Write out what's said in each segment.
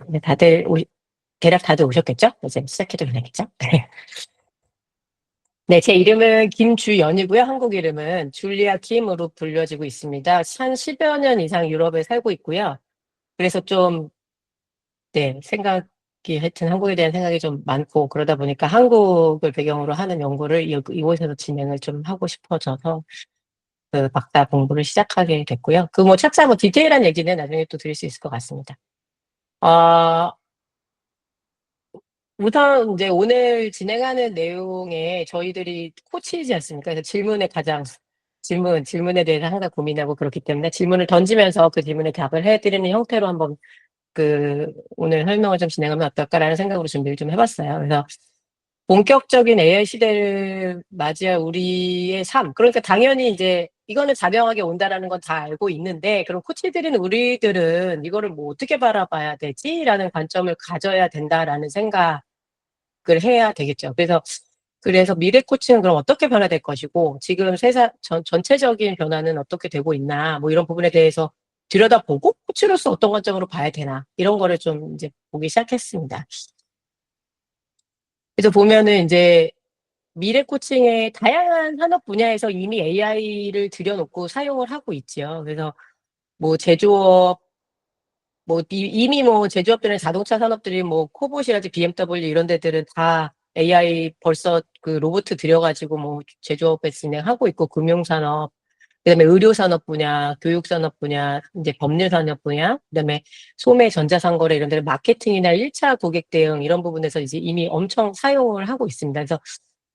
네, 대략 다들 오셨겠죠? 이제 시작해도 되겠죠? 네, 제 이름은 김주연이고요. 한국 이름은 줄리아 킴으로 불려지고 있습니다. 한 10여 년 이상 유럽에 살고 있고요. 그래서 좀, 네, 하여튼 한국에 대한 생각이 좀 많고, 그러다 보니까 한국을 배경으로 하는 연구를 이곳에서 진행을 좀 하고 싶어져서, 그 박사 공부를 시작하게 됐고요. 차차 디테일한 얘기는 나중에 또 드릴 수 있을 것 같습니다. 어, 우선 이제 오늘 진행하는 내용에 저희들이 코치이지 않습니까? 그래서 질문에 대해서 항상 고민하고 그렇기 때문에 질문을 던지면서 그 질문에 답을 해드리는 형태로 한번 오늘 설명을 좀 진행하면 어떨까라는 생각으로 준비를 좀 해봤어요. 그래서 본격적인 AI 시대를 맞이할 우리의 삶. 그러니까 당연히 이제 이거는 자명하게 온다라는 건 다 알고 있는데, 그럼 코치들인 우리들은 이거를 뭐 어떻게 바라봐야 되지라는 관점을 가져야 된다라는 생각을 해야 되겠죠. 그래서 미래 코칭은 그럼 어떻게 변화될 것이고, 지금 전체적인 변화는 어떻게 되고 있나, 뭐 이런 부분에 대해서 들여다보고, 코치로서 어떤 관점으로 봐야 되나, 이런 거를 좀 이제 보기 시작했습니다. 그래서 보면은 이제 미래 코칭의 다양한 산업 분야에서 이미 AI를 들여놓고 사용을 하고 있지요. 그래서 뭐 제조업, 이미 제조업들은 자동차 산업들이 코봇이라든지 BMW 이런 데들은 다 AI 벌써 그 로봇 들여가지고 제조업에 진행하고 있고, 금융산업, 그다음에 의료산업 분야, 교육산업 분야, 이제 법률산업 분야, 그다음에 소매, 전자상거래 이런 데는 마케팅이나 1차 고객 대응 이런 부분에서 이제 이미 엄청 사용을 하고 있습니다. 그래서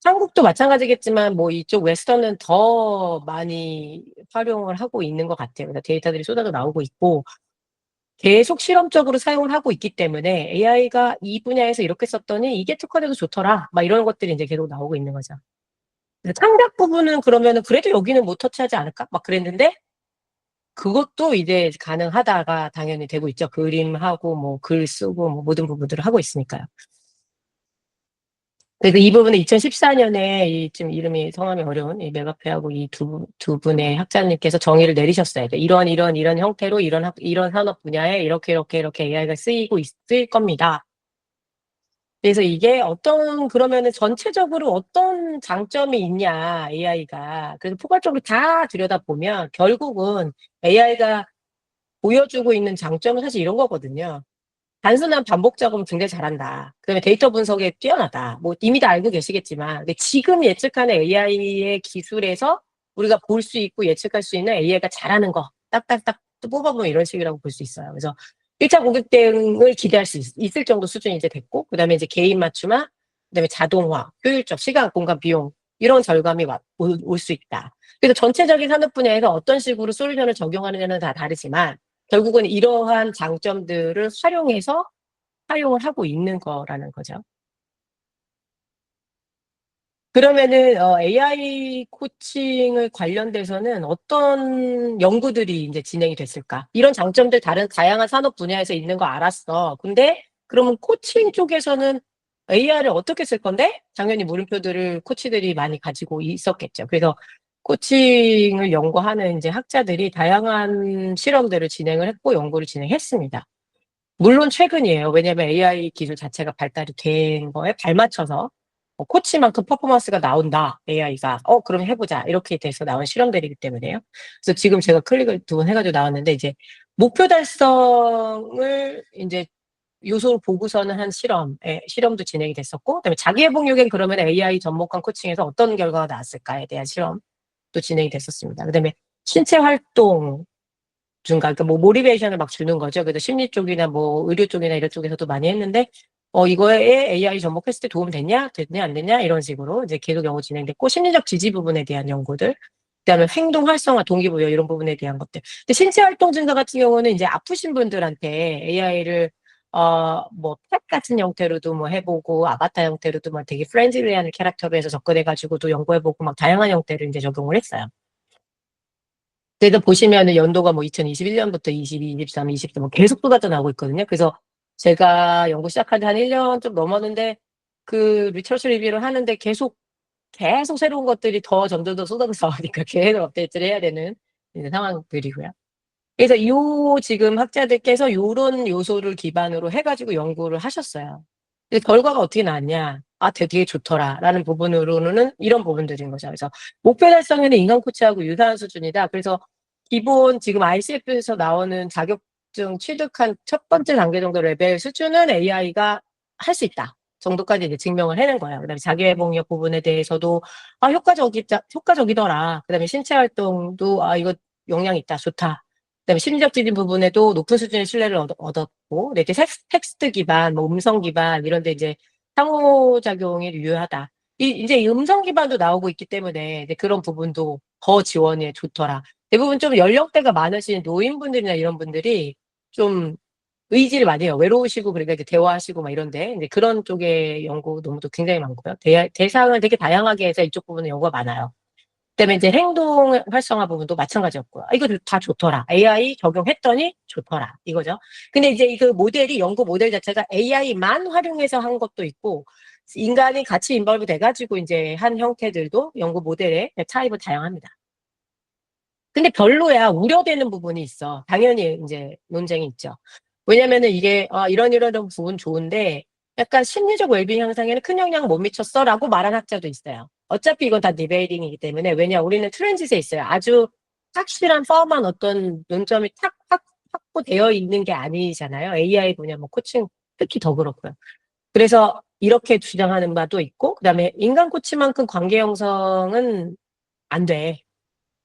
한국도 마찬가지겠지만 이쪽 웨스턴은 더 많이 활용을 하고 있는 것 같아요. 그래서 데이터들이 쏟아져 나오고 있고 계속 실험적으로 사용을 하고 있기 때문에 AI가 이 분야에서 이렇게 썼더니 이게 특화돼도 좋더라. 막 이런 것들이 이제 계속 나오고 있는 거죠. 창작 부분은 그러면은 그래도 여기는 못 터치하지 않을까? 막 그랬는데 그것도 이제 가능하다가 당연히 되고 있죠. 그림하고 글 쓰고 모든 부분들을 하고 있으니까요. 그래서 이 부분은 2014년에 지금 성함이 어려운 이 메가페하고 이 두 분의 학자님께서 정의를 내리셨어요. 이런 형태로 이런 산업 분야에 이렇게 AI가 쓰일 겁니다. 그래서 이게 그러면은 전체적으로 어떤 장점이 있냐, AI가. 그래서 포괄적으로 다 들여다보면 결국은 AI가 보여주고 있는 장점은 사실 이런 거거든요. 단순한 반복 작업은 굉장히 잘한다. 그다음에 데이터 분석에 뛰어나다. 이미 다 알고 계시겠지만, 근데 지금 예측하는 AI의 기술에서 우리가 볼 수 있고 예측할 수 있는 AI가 잘하는 거, 딱딱딱 뽑아보면 이런 식이라고 볼 수 있어요. 그래서 1차 고객 대응을 기대할 수 있을 정도 수준이 이제 됐고, 그다음에 이제 개인 맞춤화, 그다음에 자동화, 효율적, 시간, 공간, 비용, 이런 절감이 올 수 있다. 그래서 전체적인 산업 분야에서 어떤 식으로 솔루션을 적용하느냐는 다 다르지만, 결국은 이러한 장점들을 활용해서 사용을 하고 있는 거라는 거죠. 그러면은 AI 코칭을 관련돼서는 어떤 연구들이 이제 진행이 됐을까? 이런 장점들 다양한 산업 분야에서 있는 거 알았어. 근데 그러면 코칭 쪽에서는 AI를 어떻게 쓸 건데? 당연히 물음표들을 코치들이 많이 가지고 있었겠죠. 그래서 코칭을 연구하는 이제 학자들이 다양한 실험들을 진행을 했고 연구를 진행했습니다. 물론 최근이에요. 왜냐하면 AI 기술 자체가 발달이 된 거에 발맞춰서 코치만큼 퍼포먼스가 나온다, AI가. 그럼 해보자. 이렇게 돼서 나온 실험들이기 때문에요. 그래서 지금 제가 클릭을 2번 해가지고 나왔는데, 이제 목표 달성을 이제 요소를 보고서는 한 실험도 진행이 됐었고, 그다음에 자기회복력엔 그러면 AI 접목한 코칭에서 어떤 결과가 나왔을까에 대한 실험도 진행이 됐었습니다. 그다음에 신체 활동, 그러니까 모티베이션을 막 주는 거죠. 그래서 심리 쪽이나 의료 쪽이나 이런 쪽에서도 많이 했는데, 이거에 AI 접목했을 때 도움 됐냐, 안 됐냐, 이런 식으로 이제 계속 연구 진행됐고, 심리적 지지 부분에 대한 연구들, 그다음에 행동 활성화, 동기부여 이런 부분에 대한 것들. 근데 신체 활동 증가 같은 경우는 이제 아프신 분들한테 AI를 펫 같은 형태로도 해보고, 아바타 형태로도 되게 프렌들리한 캐릭터로 해서 접근해가지고도 연구해보고, 다양한 형태를 이제 적용을 했어요. 그래서 보시면은 연도가 2021년부터 22, 23, 24 계속 쏟아져 나오고 있거든요. 그래서 제가 연구 시작한 지 한 1년 좀 넘었는데 그 리서치 리뷰를 하는데 계속 새로운 것들이 점점 더 쏟아져 나오니까 계속 업데이트를 해야 되는 이제 상황들이고요. 그래서 요 지금 학자들께서 요런 요소를 기반으로 해가지고 연구를 하셨어요. 근데 결과가 어떻게 나왔냐? 아, 되게 좋더라라는 부분으로는 이런 부분들인 거죠. 그래서 목표 달성에는 인간 코치하고 유사한 수준이다. 그래서 기본 지금 ICF에서 나오는 자격증 취득한 첫 번째 단계 정도 레벨 수준은 AI가 할 수 있다 정도까지 이제 증명을 해낸 거예요. 그다음에 자기회복력 부분에 대해서도 아, 효과적이더라. 그다음에 신체 활동도 아, 이거 영향 있다, 좋다. 그다음에 심리적 지진 부분에도 높은 수준의 신뢰를 얻었고, 이제 텍스트 기반, 뭐 음성 기반 이런 데 이제 상호작용이 유효하다. 이제 이 음성 기반도 나오고 있기 때문에 이제 그런 부분도 더 지원에 좋더라. 대부분 좀 연령대가 많으신 노인분들이나 이런 분들이 좀 의지를 많이 해요. 외로우시고 그러니까 이제 대화하시고 막 이런데 이제 그런 쪽의 연구 논문도 굉장히 많고요. 대상을 되게 다양하게 해서 이쪽 부분은 연구가 많아요. 그다음에 이제 행동 활성화 부분도 마찬가지였고요. 이거 다 좋더라. AI 적용했더니 좋더라. 이거죠. 근데 이제 그 모델이 연구 모델 자체가 AI만 활용해서 한 것도 있고 인간이 같이 인벌브 돼가지고 이제 한 형태들도 연구 모델의 차이가 다양합니다. 근데 별로야. 우려되는 부분이 있어. 당연히 이제 논쟁이 있죠. 왜냐면은 이게 이런 부분 좋은데 약간 심리적 웰빙 향상에는 큰 영향 못 미쳤어라고 말한 학자도 있어요. 어차피 이건 다 디베이팅이기 때문에 왜냐 우리는 트랜짓에 있어요. 아주 확실한 펌한 어떤 논점이 확보되어 있는 게 아니잖아요. AI 분야 뭐 코칭 특히 더 그렇고요. 그래서 이렇게 주장하는 바도 있고 그다음에 인간 코치만큼 관계 형성은 안 돼.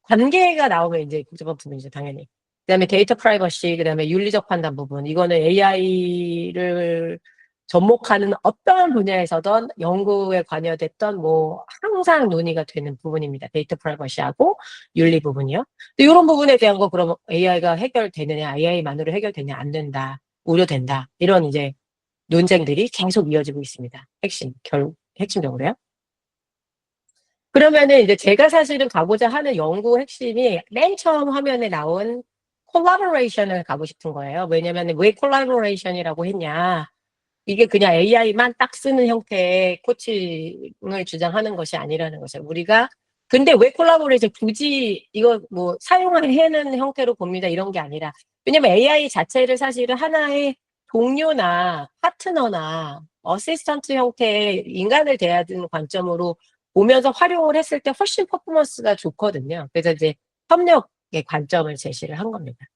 관계가 나오면 이제 복잡한 부분이죠, 당연히. 그다음에 데이터 프라이버시, 그다음에 윤리적 판단 부분. 이거는 AI를 접목하는 어떤 분야에서든 연구에 관여됐던 뭐 항상 논의가 되는 부분입니다. 데이터 프라이버시하고 윤리 부분이요. 근데 이런 부분에 대한 거 그럼 AI가 해결되느냐, AI만으로 해결되냐 안 된다, 우려된다. 이런 이제 논쟁들이 계속 이어지고 있습니다. 핵심적으로요. 그러면은 이제 제가 사실은 가고자 하는 연구 핵심이 맨 처음 화면에 나온 콜라보레이션을 가고 싶은 거예요. 왜냐면 왜 콜라보레이션이라고 했냐. 이게 그냥 AI만 딱 쓰는 형태의 코칭을 주장하는 것이 아니라는 거죠. 우리가 근데 왜 콜라보레이션 굳이 이거 뭐 사용하는 형태로 봅니다. 이런 게 아니라 왜냐면 AI 자체를 사실은 하나의 동료나 파트너나 어시스턴트 형태의 인간을 대하는 관점으로 보면서 활용을 했을 때 훨씬 퍼포먼스가 좋거든요. 그래서 이제 협력의 관점을 제시를 한 겁니다.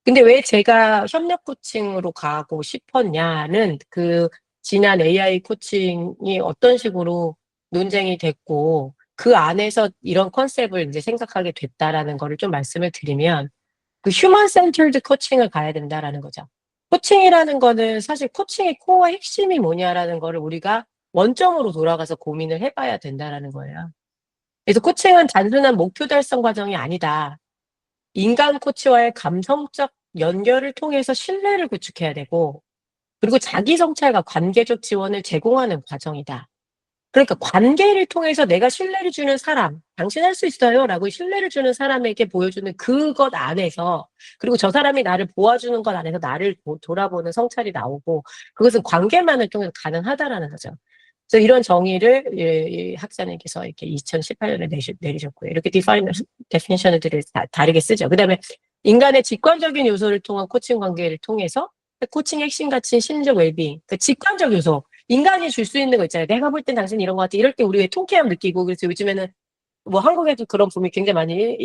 근데 왜 제가 협력 코칭으로 가고 싶었냐는 그 지난 AI 코칭이 어떤 식으로 논쟁이 됐고 그 안에서 이런 컨셉을 이제 생각하게 됐다라는 거를 좀 말씀을 드리면 그 휴먼 센터드 코칭을 가야 된다라는 거죠. 코칭이라는 거는 사실 코칭의 코어 핵심이 뭐냐라는 거를 우리가 원점으로 돌아가서 고민을 해봐야 된다라는 거예요. 그래서 코칭은 단순한 목표 달성 과정이 아니다. 인간 코치와의 감성적 연결을 통해서 신뢰를 구축해야 되고, 그리고 자기 성찰과 관계적 지원을 제공하는 과정이다. 그러니까 관계를 통해서 내가 신뢰를 주는 사람, 당신 할 수 있어요 라고 신뢰를 주는 사람에게 보여주는 그것 안에서, 그리고 저 사람이 나를 보아주는 것 안에서 나를 돌아보는 성찰이 나오고, 그것은 관계만을 통해서 가능하다라는 거죠. 그래서 이런 정의를 이 학자님께서 이렇게 2018년에 내리셨고요. 이렇게 데피니션들을 다르게 쓰죠. 그 다음에 인간의 직관적인 요소를 통한 코칭 관계를 통해서 코칭 핵심 가치인 심리적 웰빙, 그 직관적 요소, 인간이 줄 수 있는 거 있잖아요. 내가 볼 땐 당신 이런 것 같아. 이럴 때 우리 왜 통쾌함 느끼고 그래서 요즘에는 뭐 한국에도 그런 부분이 굉장히 많이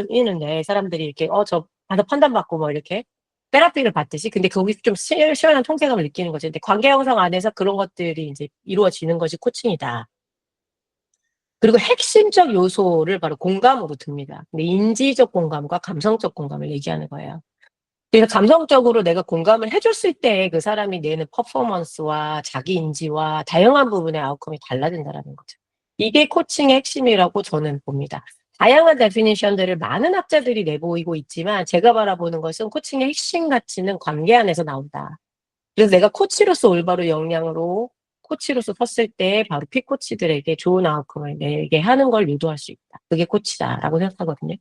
있는데 사람들이 이렇게 저 가서 판단받고 뭐 이렇게 테라피를 받듯이 근데 거기서 좀 시원한 통쾌감을 느끼는 거죠. 근데 관계 형성 안에서 그런 것들이 이제 이루어지는 것이 코칭이다. 그리고 핵심적 요소를 바로 공감으로 듭니다. 근데 인지적 공감과 감성적 공감을 얘기하는 거예요. 그래서 감성적으로 내가 공감을 해줬을 때 그 사람이 내는 퍼포먼스와 자기 인지와 다양한 부분의 아웃컴이 달라진다는 거죠. 이게 코칭의 핵심이라고 저는 봅니다. 다양한 데피니션들을 많은 학자들이 내보이고 있지만 제가 바라보는 것은 코칭의 핵심 가치는 관계 안에서 나온다. 그래서 내가 코치로서 올바로 역량으로 코치로서 섰을 때 바로 피코치들에게 좋은 아웃컴을 내게 하는 걸 유도할 수 있다. 그게 코치다라고 생각하거든요.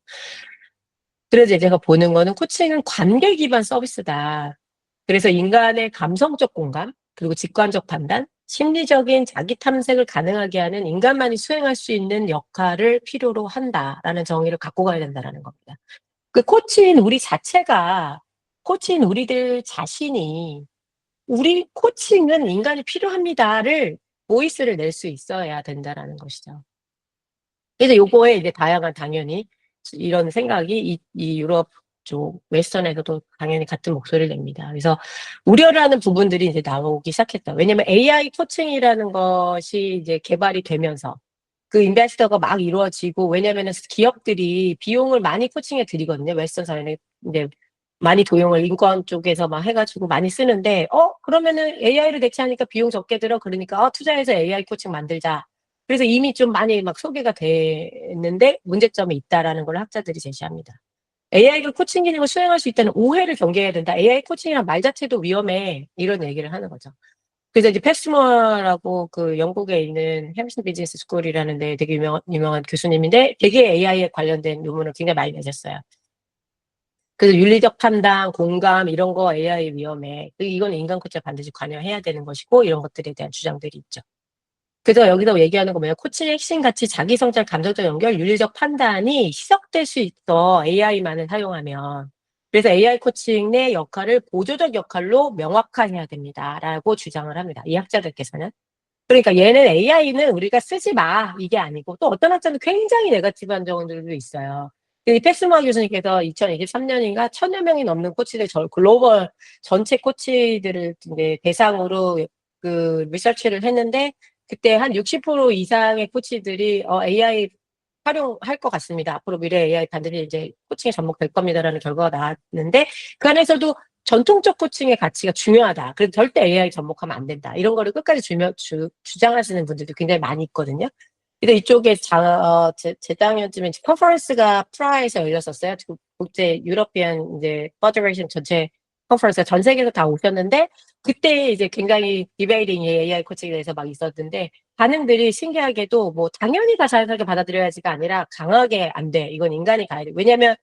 그래서 제가 보는 거는 코칭은 관계 기반 서비스다. 그래서 인간의 감성적 공감, 그리고 직관적 판단, 심리적인 자기 탐색을 가능하게 하는 인간만이 수행할 수 있는 역할을 필요로 한다라는 정의를 갖고 가야 된다는 겁니다. 그 코치인 우리들 자신이 우리 코칭은 인간이 필요합니다를 보이스를 낼 수 있어야 된다라는 것이죠. 그래서 요거에 이제 다양한 당연히 이런 생각이 이 유럽 쪽 웨스턴에서도 당연히 같은 목소리를 냅니다. 그래서 우려를 하는 부분들이 이제 나오기 시작했다. 왜냐면 AI 코칭이라는 것이 이제 개발이 되면서 그 인베스터가 막 이루어지고, 왜냐면은 기업들이 비용을 많이 코칭에 들이거든요. 웨스턴 사회는 이제 많이 도용을 인권 쪽에서 막 해가지고 많이 쓰는데, 그러면은 AI를 대체하니까 비용 적게 들어. 그러니까, 투자해서 AI 코칭 만들자. 그래서 이미 좀 많이 막 소개가 됐는데 문제점이 있다라는 걸 학자들이 제시합니다. AI가 코칭 기능을 수행할 수 있다는 오해를 경계해야 된다. AI 코칭이란 말 자체도 위험해. 이런 얘기를 하는 거죠. 그래서 이제 패스머라고 그 영국에 있는 햄슨 비즈니스 스쿨이라는 데 되게 유명한 교수님인데 되게 AI에 관련된 논문을 굉장히 많이 내셨어요. 그래서 윤리적 판단, 공감 이런 거 AI 위험해. 이건 인간 코치가 반드시 관여해야 되는 것이고 이런 것들에 대한 주장들이 있죠. 그래서 여기서 얘기하는 거 뭐냐, 코칭의 핵심 가치, 자기 성찰, 감정적 연결, 윤리적 판단이 희석될 수 있어, AI만을 사용하면. 그래서 AI 코칭의 역할을 보조적 역할로 명확화해야 됩니다라고 주장을 합니다. 이 학자들께서는. 그러니까 얘는 AI는 우리가 쓰지 마, 이게 아니고, 또 어떤 학자는 굉장히 네거티브한 정도도 있어요. 이 패스마 교수님께서 2023년인가 1000여 명이 넘는 코치들, 글로벌 전체 코치들을 이제 대상으로 그 리서치를 했는데, 그때 한 60% 이상의 코치들이 AI 활용할 것 같습니다. 앞으로 미래 AI 반드시 이제 코칭에 접목될 겁니다라는 결과가 나왔는데, 그 안에서도 전통적 코칭의 가치가 중요하다. 그래서 절대 AI 접목하면 안 된다. 이런 거를 끝까지 주장하시는 분들도 굉장히 많이 있거든요. 그래서 이쪽에 재작년쯤에 컨퍼런스가 프라하에서 열렸었어요. 국제 유러피안 이제 퍼더레이션 전체 컨퍼런스가 전 세계에서 다 오셨는데, 그때 이제 굉장히 디베이팅이 AI 코칭에 대해서 막 있었는데, 반응들이 신기하게도 뭐 당연히 다 자연스럽게 받아들여야지가 아니라 강하게 안 돼. 이건 인간이 가야 돼. 왜냐면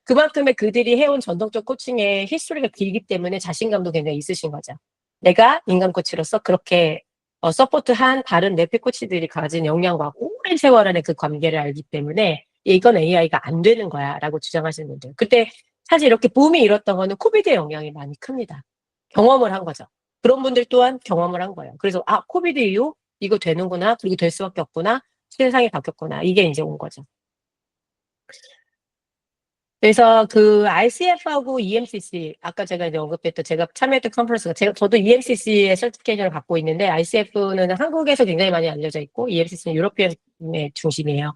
그만큼의 그들이 해온 전통적 코칭의 히스토리가 길기 때문에 자신감도 굉장히 있으신 거죠. 내가 인간 코치로서 그렇게 서포트한 다른 내피 코치들이 가진 역량과 오랜 세월 안에 그 관계를 알기 때문에 이건 AI가 안 되는 거야 라고 주장하시는 분들. 그때 사실 이렇게 붐이 일었던 거는 코비드의 영향이 많이 큽니다. 경험을 한 거죠. 그런 분들 또한 경험을 한 거예요. 그래서 코비드 이후 이거 되는구나, 그리고 될 수밖에 없구나, 세상이 바뀌었구나, 이게 이제 온 거죠. 그래서 그 ICF하고 EMCC, 아까 제가 이제 언급했던 제가 참여했던 컨퍼런스가 저도 EMCC의 서티피케이션을 갖고 있는데, ICF는 한국에서 굉장히 많이 알려져 있고 EMCC는 유러피언의 중심이에요.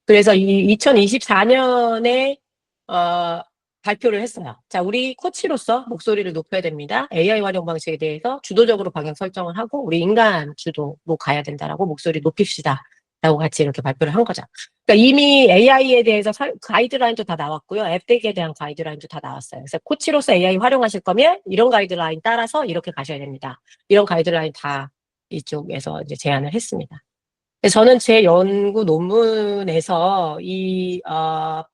그래서 2024년에 발표를 했어요. 자, 우리 코치로서 목소리를 높여야 됩니다. AI 활용 방식에 대해서 주도적으로 방향 설정을 하고 우리 인간 주도로 가야 된다라고 목소리 높입시다. 라고 같이 이렇게 발표를 한 거죠. 그러니까 이미 AI에 대해서 가이드라인도 다 나왔고요. 앱덱에 대한 가이드라인도 다 나왔어요. 그래서 코치로서 AI 활용하실 거면 이런 가이드라인 따라서 이렇게 가셔야 됩니다. 이런 가이드라인 다 이쪽에서 이제 제안을 했습니다. 저는 제 연구 논문에서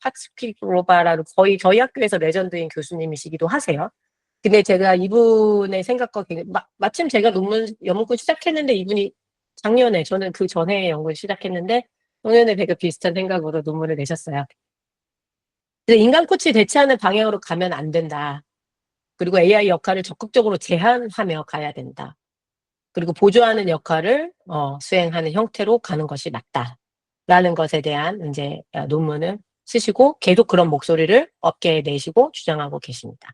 파츠픽 로바라는 거의 저희 학교에서 레전드인 교수님이시기도 하세요. 근데 제가 이분의 생각과 마침 제가 연구 시작했는데 이분이 작년에, 저는 그 전에 연구를 시작했는데 작년에 되게 비슷한 생각으로 논문을 내셨어요. 그래서 인간 코치 대체하는 방향으로 가면 안 된다. 그리고 AI 역할을 적극적으로 제한하며 가야 된다. 그리고 보조하는 역할을 수행하는 형태로 가는 것이 맞다라는 것에 대한 이제 논문을 쓰시고 계속 그런 목소리를 업계에 내시고 주장하고 계십니다.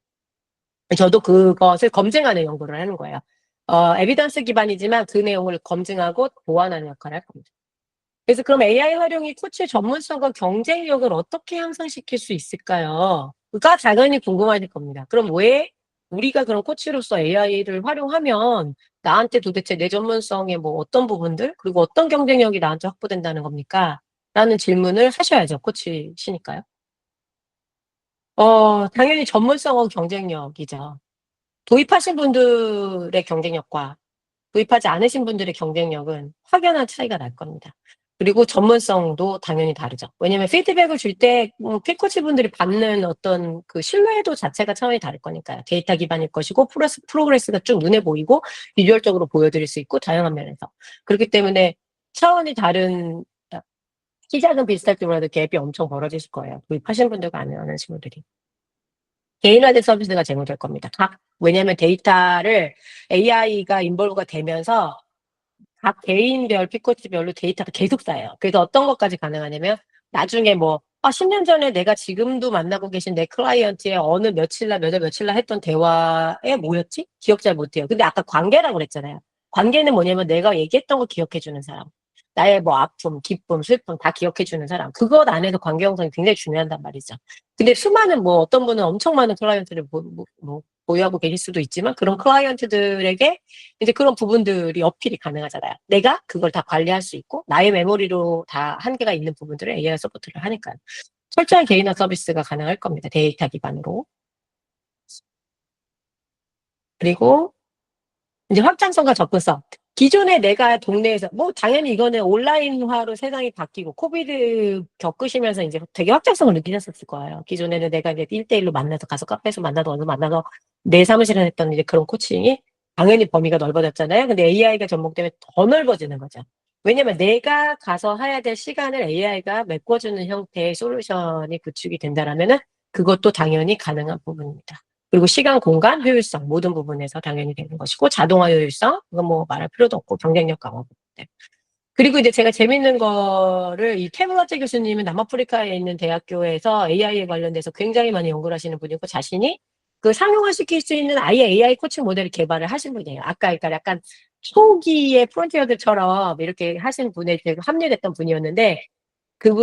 저도 그것을 검증하는 연구를 하는 거예요. 에비던스 기반이지만 그 내용을 검증하고 보완하는 역할을 할 겁니다. 그래서 그럼 AI 활용이 코치의 전문성과 경쟁력을 어떻게 향상시킬 수 있을까요? 가 당연히 궁금하실 겁니다. 그럼 왜 우리가 그런 코치로서 AI를 활용하면 나한테 도대체 내 전문성의 뭐 어떤 부분들, 그리고 어떤 경쟁력이 나한테 확보된다는 겁니까? 라는 질문을 하셔야죠. 코치시니까요. 당연히 전문성과 경쟁력이죠. 도입하신 분들의 경쟁력과 도입하지 않으신 분들의 경쟁력은 확연한 차이가 날 겁니다. 그리고 전문성도 당연히 다르죠. 왜냐면 피드백을 줄 때 피코치 분들이 받는 어떤 그 신뢰도 자체가 차원이 다를 거니까요. 데이터 기반일 것이고 프로그레스가 쭉 눈에 보이고 비주얼적으로 보여드릴 수 있고 다양한 면에서. 그렇기 때문에 차원이 다른 시작은 비슷할지 몰라도 갭이 엄청 벌어지실 거예요. 구입하신 분들과 안 하는 친구들이. 개인화된 서비스가 제공될 겁니다. 왜냐하면 데이터를 AI가 인볼브가 되면서 각 개인별 피코치별로 데이터가 계속 쌓여요. 그래서 어떤 것까지 가능하냐면 나중에 뭐 10년 전에 내가 지금도 만나고 계신 내 클라이언트의 어느 며칠 날 며칠 날 했던 대화에 뭐였지? 기억 잘 못해요. 근데 아까 관계라고 그랬잖아요. 관계는 뭐냐면 내가 얘기했던 거 기억해주는 사람. 나의 뭐 아픔, 기쁨, 슬픔 다 기억해주는 사람. 그것 안에서 관계 형성이 굉장히 중요하단 말이죠. 근데 수많은 뭐 어떤 분은 엄청 많은 클라이언트를 보유하고 계실 수도 있지만 그런 클라이언트들에게 이제 그런 부분들이 어필이 가능하잖아요. 내가 그걸 다 관리할 수 있고 나의 메모리로 다 한계가 있는 부분들을 AI 서포트를 하니까요. 철저한 개인화 서비스가 가능할 겁니다. 데이터 기반으로. 그리고 이제 확장성과 접근성. 기존에 내가 동네에서 뭐 당연히 이거는 온라인화로 세상이 바뀌고 코비드 겪으시면서 이제 되게 확장성을 느끼셨을 거예요. 기존에는 내가 이제 1대1로 만나서 가서 카페에서 만나서 어디서 만나서 내 사무실에 했던 이제 그런 코칭이 당연히 범위가 넓어졌잖아요. 근데 AI가 접목되면 더 넓어지는 거죠. 왜냐면 내가 가서 해야 될 시간을 AI가 메꿔주는 형태의 솔루션이 구축이 된다라면은 그것도 당연히 가능한 부분입니다. 그리고 시간, 공간, 효율성 모든 부분에서 당연히 되는 것이고 자동화 효율성 이건 뭐 말할 필요도 없고 경쟁력 강화 부분들. 그리고 이제 제가 재밌는 거를 이 테블러제 교수님은 남아프리카에 있는 대학교에서 AI에 관련돼서 굉장히 많이 연구를 하시는 분이고 자신이 그 상용화시킬 수 있는 아예 AI 코칭 모델을 개발을 하신 분이에요. 아까 그러니까 약간 초기의 프론티어들처럼 이렇게 하신 분에 합류됐던 분이었는데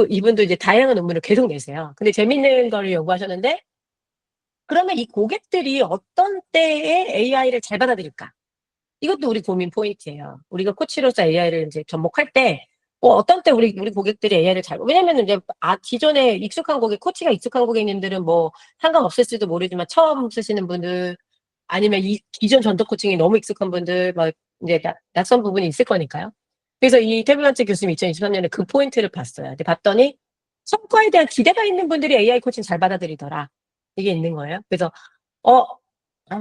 이분도 이제 다양한 논문을 계속 내세요. 근데 재밌는 거를 연구하셨는데 그러면 이 고객들이 어떤 때에 AI를 잘 받아들일까? 이것도 우리 고민 포인트예요. 우리가 코치로서 AI를 이제 접목할 때, 어떤 때 우리 고객들이 AI를 왜냐면 이제, 기존에 익숙한 코치가 익숙한 고객님들은 뭐 상관없을지도 모르지만 처음 쓰시는 분들, 아니면 기존 전통 코칭이 너무 익숙한 분들, 이제 낯선 부분이 있을 거니까요. 그래서 이 태블란츠 교수님 2023년에 그 포인트를 봤어요. 근데 봤더니 성과에 대한 기대가 있는 분들이 AI 코칭 잘 받아들이더라. 이게 있는 거예요. 그래서, 어,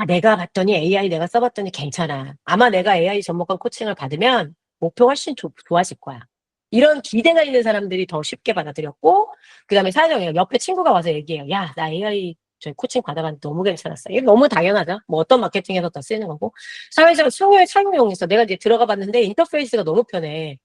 내가 봤더니 AI 내가 써봤더니 괜찮아. 아마 내가 AI 접목한 코칭을 받으면 목표 훨씬 좋아질 거야. 이런 기대가 있는 사람들이 더 쉽게 받아들였고, 그 다음에 사회적인 옆에 친구가 와서 얘기해요. 야, 나 AI 코칭 받아봤는데 너무 괜찮았어. 이게 너무 당연하죠. 뭐 어떤 마케팅에서 다 쓰이는 거고. 사회적 사용용에서 내가 이제 들어가 봤는데 인터페이스가 너무 편해.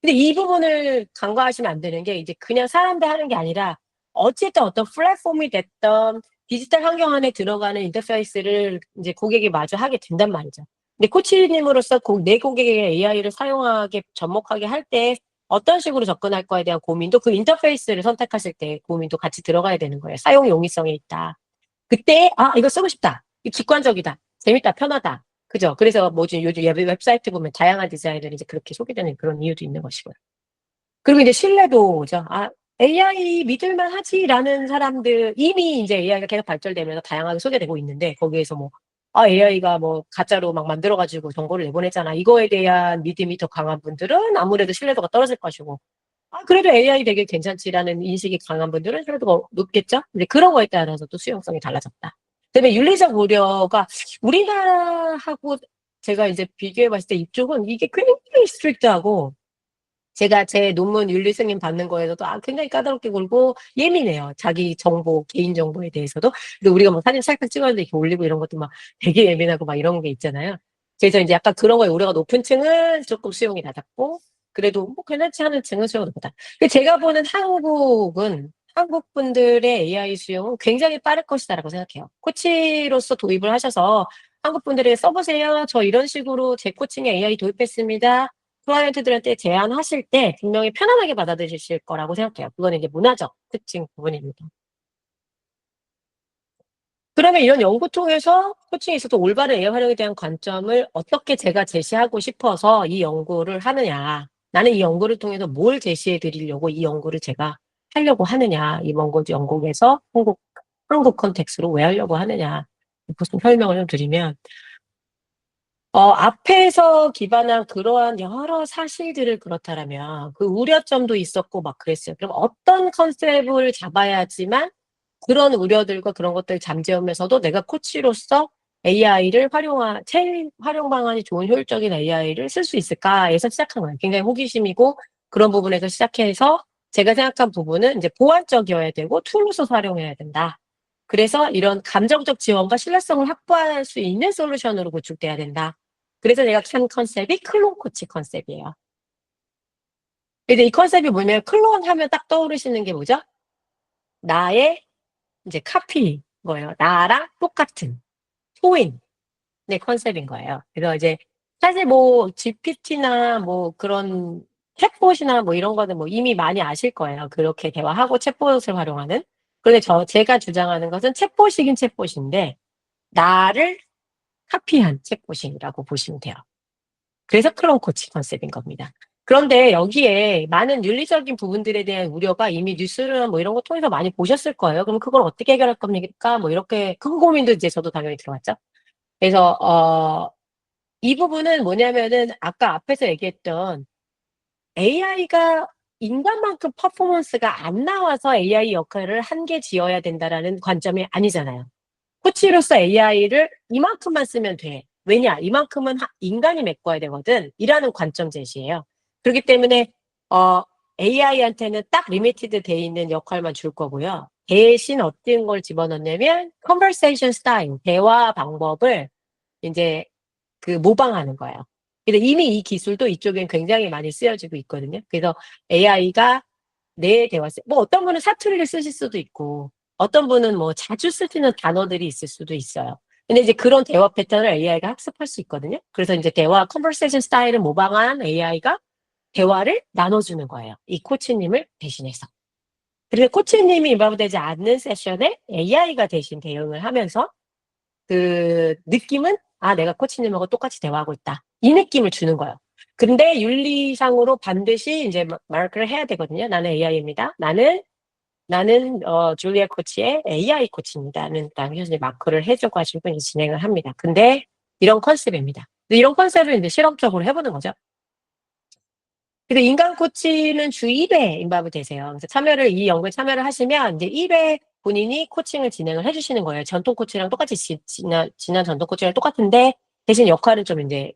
근데 이 부분을 간과하시면 안 되는 게 이제 그냥 사람들 하는 게 아니라 어쨌든 어떤 플랫폼이 됐던 디지털 환경 안에 들어가는 인터페이스를 이제 고객이 마주 하게 된단 말이죠. 근데 코치님으로서 내 고객에게 AI를 사용하게 접목하게 할 때 어떤 식으로 접근할 거에 대한 고민도 그 인터페이스를 선택하실 때 고민도 같이 들어가야 되는 거예요. 사용 용이성에 있다. 그때 이거 쓰고 싶다. 이거 직관적이다. 재밌다. 편하다. 그죠? 그래서 뭐지 요즘 웹사이트 보면 다양한 디자인들이 이제 그렇게 소개되는 그런 이유도 있는 것이고요. 그리고 이제 신뢰도죠. AI 믿을만 하지라는 사람들, 이미 이제 AI가 계속 발전되면서 다양하게 소개되고 있는데, 거기에서 뭐, AI가 뭐, 가짜로 막 만들어가지고 정보를 내보냈잖아. 이거에 대한 믿음이 더 강한 분들은 아무래도 신뢰도가 떨어질 것이고, 그래도 AI 되게 괜찮지라는 인식이 강한 분들은 신뢰도가 높겠죠? 근데 그런 거에 따라서 또 수용성이 달라졌다. 그다음에 윤리적 우려가 우리나라하고 제가 이제 비교해 봤을 때 이쪽은 이게 굉장히 스트릭트하고, 제가 제 논문 윤리 승인 받는 거에서도 굉장히 까다롭게 굴고 예민해요. 자기 정보, 개인 정보에 대해서도. 근데 우리가 뭐 사진 찰칵 찍었는데 이렇게 올리고 이런 것도 막 되게 예민하고 막 이런 게 있잖아요. 그래서 이제 약간 그런 거에 우려가 높은 층은 조금 수용이 낮았고, 그래도 뭐 괜찮지 하는 층은 수용이 높다. 근데 제가 보는 한국 분들의 AI 수용은 굉장히 빠를 것이다라고 생각해요. 코치로서 도입을 하셔서 한국 분들에게 써보세요. 저 이런 식으로 제 코칭에 AI 도입했습니다. 클라이언트들한테 제안하실 때 분명히 편안하게 받아들이실 거라고 생각해요. 그거는 이제 문화적 특징 부분입니다. 그러면 이런 연구 통해서 코칭에 있어서 올바른 AI 활용에 대한 관점을 어떻게 제가 제시하고 싶어서 이 연구를 하느냐. 나는 이 연구를 통해서 뭘 제시해 드리려고 이 연구를 제가 하려고 하느냐. 이 원고지 연구에서 한국 컨텍스로 왜 하려고 하느냐. 무슨 설명을 좀 드리면, 앞에서 기반한 그러한 여러 사실들을 그렇다라면 그 우려점도 있었고 막 그랬어요. 그럼 어떤 컨셉을 잡아야지만 그런 우려들과 그런 것들을 잠재우면서도 내가 코치로서 AI를 제일 활용 방안이 좋은 효율적인 AI를 쓸 수 있을까에서 시작한 거예요. 굉장히 호기심이고 그런 부분에서 시작해서 제가 생각한 부분은 이제 보완적이어야 되고 툴로서 활용해야 된다. 그래서 이런 감정적 지원과 신뢰성을 확보할 수 있는 솔루션으로 구축돼야 된다. 그래서 제가 한 컨셉이 클론 코치 컨셉이에요. 근데 이 컨셉이 뭐냐면 클론 하면 딱 떠오르시는 게 뭐죠? 나의 이제 카피인 거예요. 나랑 똑같은 토인. 네, 컨셉인 거예요. 그래서 이제 사실 뭐 GPT나 뭐 그런 챗봇이나 뭐 이런 거는 뭐 이미 많이 아실 거예요. 그렇게 대화하고 챗봇을 활용하는. 그런데 제가 주장하는 것은 챗봇이긴 챗봇인데 나를 카피한 챗봇이라고 보시면 돼요. 그래서 클론 코치 컨셉인 겁니다. 그런데 여기에 많은 윤리적인 부분들에 대한 우려가 이미 뉴스나 뭐 이런 거 통해서 많이 보셨을 거예요. 그럼 그걸 어떻게 해결할 겁니까? 뭐 이렇게 그 고민도 이제 저도 당연히 들어갔죠. 그래서 이 부분은 뭐냐면은 아까 앞에서 얘기했던 AI가 인간만큼 퍼포먼스가 안 나와서 AI 역할을 한계 지어야 된다라는 관점이 아니잖아요. 코치로서 AI를 이만큼만 쓰면 돼. 왜냐? 이만큼은 인간이 메꿔야 되거든. 이라는 관점 제시예요. 그렇기 때문에 AI한테는 딱 리미티드 돼 있는 역할만 줄 거고요. 대신 어떤 걸 집어넣냐면 conversation style, 대화 방법을 이제 모방하는 거예요. 근데 이미 이 기술도 이쪽엔 굉장히 많이 쓰여지고 있거든요. 그래서 AI가 내 대화, 뭐 어떤 분은 사투리를 쓰실 수도 있고, 어떤 분은 뭐 자주 쓰시는 단어들이 있을 수도 있어요. 근데 이제 그런 대화 패턴을 AI가 학습할 수 있거든요. 그래서 이제 컨버세이션 스타일을 모방한 AI가 대화를 나눠주는 거예요. 이 코치님을 대신해서. 그리고 코치님이 인바우되지 않는 세션에 AI가 대신 대응을 하면서 그 느낌은 내가 코치님하고 똑같이 대화하고 있다. 이 느낌을 주는 거예요. 근데 윤리상으로 반드시 이제 마크를 해야 되거든요. 나는 AI입니다. 나는 줄리아 코치의 AI 코치입니다는 당연히 마크를 해줘가지고 이제 진행을 합니다. 근데 이런 컨셉입니다. 이런 컨셉을 이제 실험적으로 해보는 거죠. 그래서 인간 코치는 주 2회 임바브 되세요. 그래서 이 연구에 참여를 하시면 이제 1회 본인이 코칭을 진행을 해주시는 거예요. 전통 코치랑 똑같이 지난 전통 코치랑 똑같은데 대신 역할은 좀 이제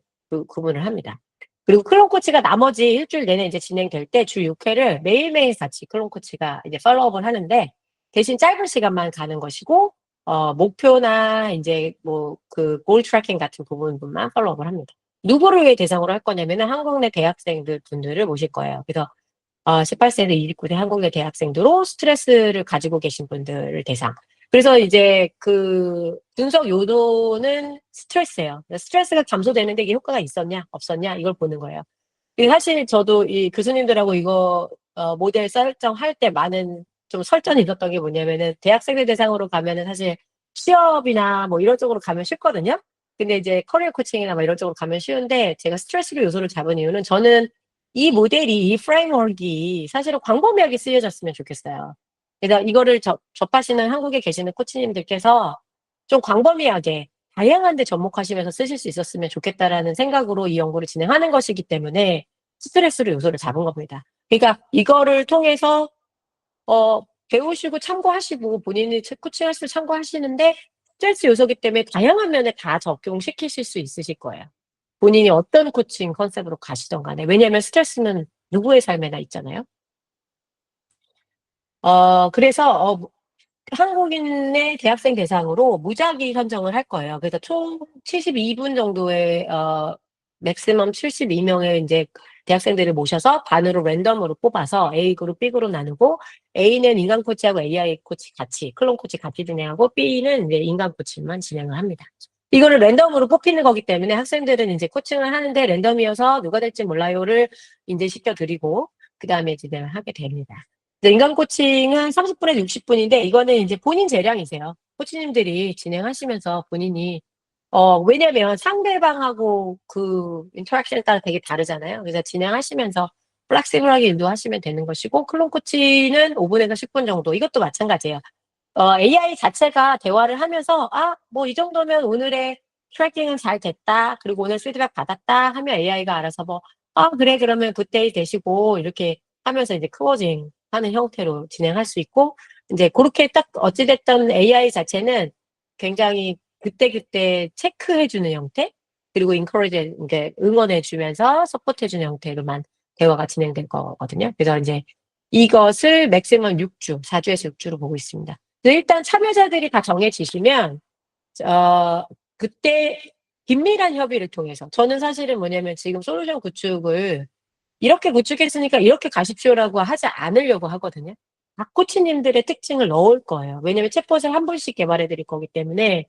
구분을 합니다. 그리고 클론 코치가 나머지 일주일 내내 이제 진행될 때 주 6회를 매일매일 같이 클론 코치가 이제 팔로우업을 하는데 대신 짧은 시간만 가는 것이고 목표나 이제 골 트래킹 같은 부분만 팔로우업을 합니다. 누구를 대상으로 할 거냐면은 한국 내 대학생들 분들을 모실 거예요. 그래서 18세에서 29세 한국 내 대학생들로 스트레스를 가지고 계신 분들을 대상. 그래서 이제 분석 요도는 스트레스예요. 스트레스가 감소되는데 이게 효과가 있었냐, 없었냐 이걸 보는 거예요. 사실 저도 이 교수님들하고 이거 모델 설정할 때 많은 좀 설전이 있었던 게 뭐냐면은 대학생들 대상으로 가면은 사실 취업이나 뭐 이런 쪽으로 가면 쉽거든요. 근데 이제 커리어 코칭이나 뭐 이런 쪽으로 가면 쉬운데 제가 스트레스를 요소를 잡은 이유는 저는 이 모델이 이 프레임워크가 사실은 광범위하게 쓰여졌으면 좋겠어요. 그래서 이거를 접하시는 한국에 계시는 코치님들께서 좀 광범위하게 다양한 데 접목하시면서 쓰실 수 있었으면 좋겠다라는 생각으로 이 연구를 진행하는 것이기 때문에 스트레스를 요소를 잡은 겁니다. 그러니까 이거를 통해서 배우시고 참고하시고 본인이 코칭할 때 참고하시는데 스트레스 요소기 때문에 다양한 면에 다 적용시키실 수 있으실 거예요. 본인이 어떤 코칭 컨셉으로 가시던 간에. 왜냐하면 스트레스는 누구의 삶에나 있잖아요. 그래서 한국인의 대학생 대상으로 무작위 선정을 할 거예요. 그래서 총 72분 정도의 맥시멈 72명의 이제 대학생들을 모셔서 반으로 랜덤으로 뽑아서 A 그룹, B 그룹 나누고 A는 인간 코치하고 AI 코치 같이, 클론 코치 같이 진행하고 B는 이제 인간 코치만 진행을 합니다. 이거를 랜덤으로 뽑히는 거기 때문에 학생들은 이제 코칭을 하는데 랜덤이어서 누가 될지 몰라요를 이제 시켜드리고 그 다음에 진행을 하게 됩니다. 인간 코칭은 30분에서 60분인데 이거는 이제 본인 재량이세요. 코치님들이 진행하시면서 본인이 왜냐면 상대방하고 인터랙션에 따라 되게 다르잖아요. 그래서 진행하시면서 플렉시블하게 인도하시면 되는 것이고 클론 코치는 5분에서 10분 정도 이것도 마찬가지예요. AI 자체가 대화를 하면서 뭐 이 정도면 오늘의 트래킹은 잘 됐다. 그리고 오늘 피드백 받았다 하면 AI가 알아서 그래 그러면 굿데이 되시고 이렇게 하면서 이제 클로징 하는 형태로 진행할 수 있고 이제 그렇게 딱 어찌됐든 AI 자체는 굉장히 그때그때 체크해주는 형태 그리고 encourage 응원해주면서 서포트해주는 형태로만 대화가 진행될 거거든요. 그래서 이제 이것을 맥시멈 6주, 4주에서 6주로 보고 있습니다. 일단 참여자들이 다 정해지시면 그때 긴밀한 협의를 통해서 저는 사실은 뭐냐면 지금 솔루션 구축을 이렇게 구축했으니까 이렇게 가십시오라고 하지 않으려고 하거든요. 각 코치님들의 특징을 넣을 거예요. 왜냐면 챗봇을 한 번씩 개발해 드릴 거기 때문에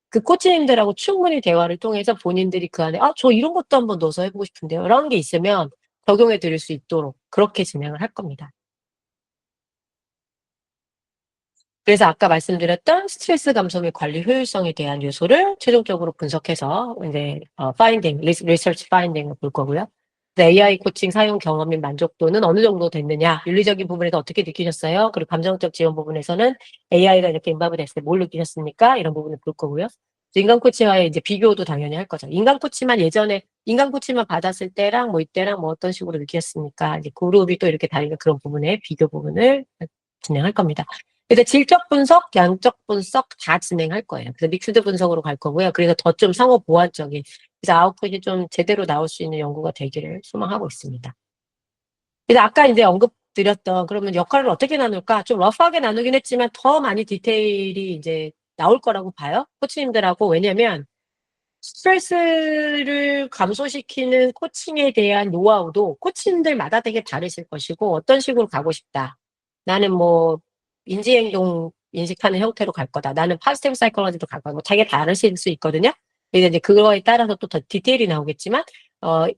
그 코치님들하고 충분히 대화를 통해서 본인들이 그 안에 저 이런 것도 한번 넣어서 해보고 싶은데요. 이런 게 있으면 적용해 드릴 수 있도록 그렇게 진행을 할 겁니다. 그래서 아까 말씀드렸던 스트레스 감소 및 관리 효율성에 대한 요소를 최종적으로 분석해서 이제 리서치 파인딩을 볼 거고요. AI 코칭 사용 경험 및 만족도는 어느 정도 됐느냐, 윤리적인 부분에서 어떻게 느끼셨어요? 그리고 감정적 지원 부분에서는 AI가 이렇게 인바브 됐을 때 뭘 느끼셨습니까? 이런 부분을 볼 거고요. 인간 코치와의 이제 비교도 당연히 할 거죠. 인간 코치만 받았을 때랑 뭐 이때랑 뭐 어떤 식으로 느끼셨습니까? 이제 그룹이 또 이렇게 다니까 그런 부분에 비교 부분을 진행할 겁니다. 그래서 질적 분석, 양적 분석 다 진행할 거예요. 그래서 믹스드 분석으로 갈 거고요. 그래서 더 좀 상호 보완적인, 그래서 아웃풋이 좀 제대로 나올 수 있는 연구가 되기를 소망하고 있습니다. 그래서 아까 이제 언급드렸던 그러면 역할을 어떻게 나눌까? 좀 러프하게 나누긴 했지만 더 많이 디테일이 이제 나올 거라고 봐요. 코치님들하고. 왜냐면 스트레스를 감소시키는 코칭에 대한 노하우도 코치님들마다 되게 다르실 것이고 어떤 식으로 가고 싶다. 나는 뭐 인지행동 인식하는 형태로 갈 거다. 나는 파지티브 사이콜로지로 갈 거다. 뭐 되게 다르실 수 있거든요. 그래서 이제 그거에 따라서 또 더 디테일이 나오겠지만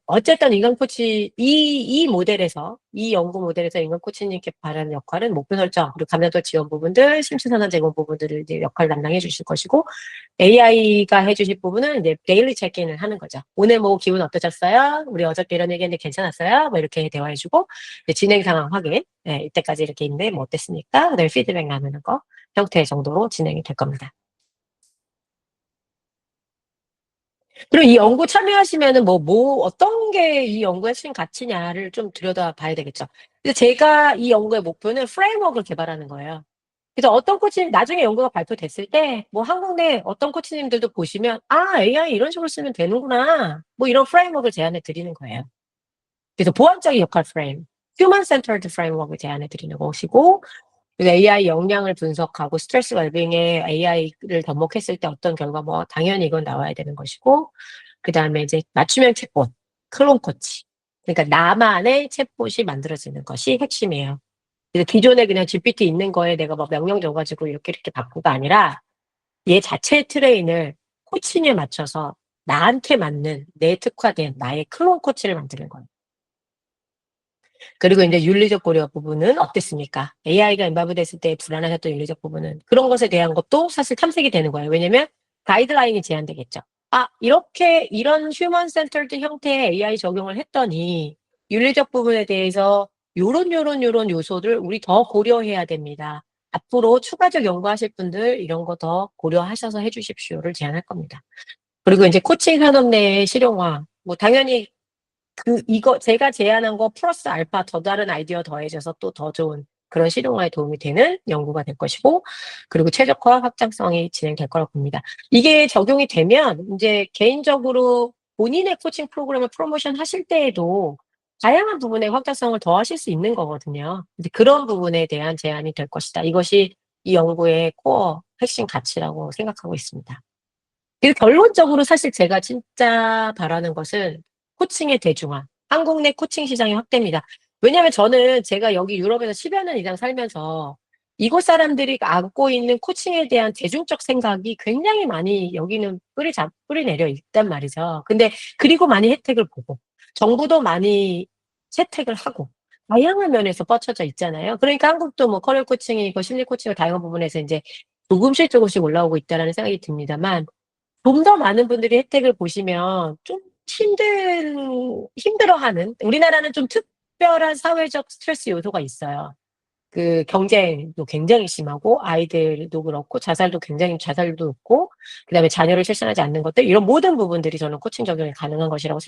어쨌든 인간 코치 이 모델에서 이 연구 모델에서 인간 코치님께 바라는 역할은 목표 설정 그리고 감정적 지원 부분들, 심층산업 제공 부분들을 이제 역할 담당해 주실 것이고 AI가 해주실 부분은 이제 데일리 체크인을 하는 거죠. 오늘 뭐 기분 어떠셨어요? 우리 어저께 이런 얘기했는데 괜찮았어요? 뭐 이렇게 대화해주고 진행 상황 확인. 네, 이때까지 이렇게 있는데 뭐 어땠습니까? 그다음에 피드백 나누는 거 형태 정도로 진행이 될 겁니다. 그리고 이 연구 참여하시면은 어떤 게 이 연구의 핵심 가치냐를 좀 들여다봐야 되겠죠. 그래서 제가 이 연구의 목표는 프레임워크를 개발하는 거예요. 그래서 어떤 코치님, 나중에 연구가 발표됐을 때, 뭐 한국 내 어떤 코치님들도 보시면, AI 이런 식으로 쓰면 되는구나. 뭐 이런 프레임워크를 제안해 드리는 거예요. 그래서 보완적인 역할 프레임, 휴먼 센터드 프레임워크를 제안해 드리는 것이고, AI 역량을 분석하고 스트레스 웰빙에 AI를 접목했을 때 어떤 결과, 뭐 당연히 이건 나와야 되는 것이고, 그 다음에 이제 맞춤형 챗봇, 클론 코치. 그러니까 나만의 챗봇이 만들어지는 것이 핵심이에요. 그래서 기존에 그냥 GPT 있는 거에 내가 막 명령 줘가지고 이렇게 바꾸가 아니라 얘 자체의 트레인을 코칭에 맞춰서 나한테 맞는 내 특화된 나의 클론 코치를 만드는 거예요. 그리고 이제 윤리적 고려 부분은 어땠습니까? AI가 인바브 됐을 때 불안하셨던 윤리적 부분은 그런 것에 대한 것도 사실 탐색이 되는 거예요. 왜냐면 가이드라인이 제한되겠죠. 이렇게 이런 휴먼 센터드 형태의 AI 적용을 했더니 윤리적 부분에 대해서 요런 요소를 우리 더 고려해야 됩니다. 앞으로 추가적 연구하실 분들 이런 거 더 고려하셔서 해 주십시오를 제안할 겁니다. 그리고 이제 코칭 산업 내의 실용화. 뭐 당연히 이거 제가 제안한 거 플러스 알파 더 다른 아이디어 더해져서 또 더 좋은 그런 실용화에 도움이 되는 연구가 될 것이고, 그리고 최적화 확장성이 진행될 거라고 봅니다. 이게 적용이 되면 이제 개인적으로 본인의 코칭 프로그램을 프로모션 하실 때에도 다양한 부분의 확장성을 더하실 수 있는 거거든요. 이제 그런 부분에 대한 제안이 될 것이다. 이것이 이 연구의 코어 핵심 가치라고 생각하고 있습니다. 그리고 결론적으로 사실 제가 진짜 바라는 것은 코칭의 대중화, 한국 내 코칭 시장의 확대입니다. 왜냐하면 저는 제가 여기 유럽에서 10여 년 이상 살면서 이곳 사람들이 안고 있는 코칭에 대한 대중적 생각이 굉장히 많이 여기는 뿌리 내려 있단 말이죠. 근데 그리고 많이 혜택을 보고 정부도 많이 채택을 하고 다양한 면에서 뻗쳐져 있잖아요. 그러니까 한국도 뭐 커리어 코칭이고 심리 코칭을 다양한 부분에서 이제 조금씩 올라오고 있다라는 생각이 듭니다만 좀 더 많은 분들이 혜택을 보시면 좀 힘들어하는, 우리나라는 좀 특별한 사회적 스트레스 요소가 있어요. 그 경쟁도 굉장히 심하고 아이들도 그렇고 자살도 높고 그다음에 자녀를 출산하지 않는 것들 이런 모든 부분들이 저는 코칭 적용이 가능한 것이라고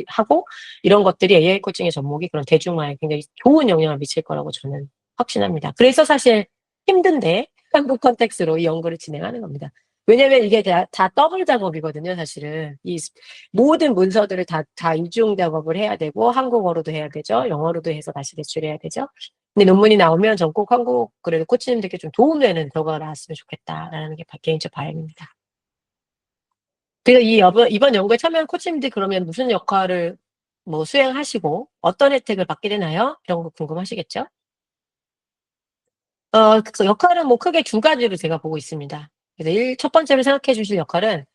하고 이런 것들이 AI 코칭의 접목이 그런 대중화에 굉장히 좋은 영향을 미칠 거라고 저는 확신합니다. 그래서 사실 힘든데 한국 컨텍스로 이 연구를 진행하는 겁니다. 왜냐면 이게 다 더블 작업이거든요, 사실은. 이 모든 문서들을 다 이중 작업을 해야 되고, 한국어로도 해야 되죠, 영어로도 해서 다시 제출해야 되죠. 근데 논문이 나오면 전 꼭 한국 그래도 코치님들께 좀 도움되는 결과가 나왔으면 좋겠다라는 게 개인적 바람입니다. 그래서 이번 연구에 참여한 코치님들이 그러면 무슨 역할을 뭐 수행하시고 어떤 혜택을 받게 되나요? 이런 거 궁금하시겠죠? 그래서 역할은 뭐 크게 두 가지로 제가 보고 있습니다. 그래서 첫 번째로 생각해 주실 역할은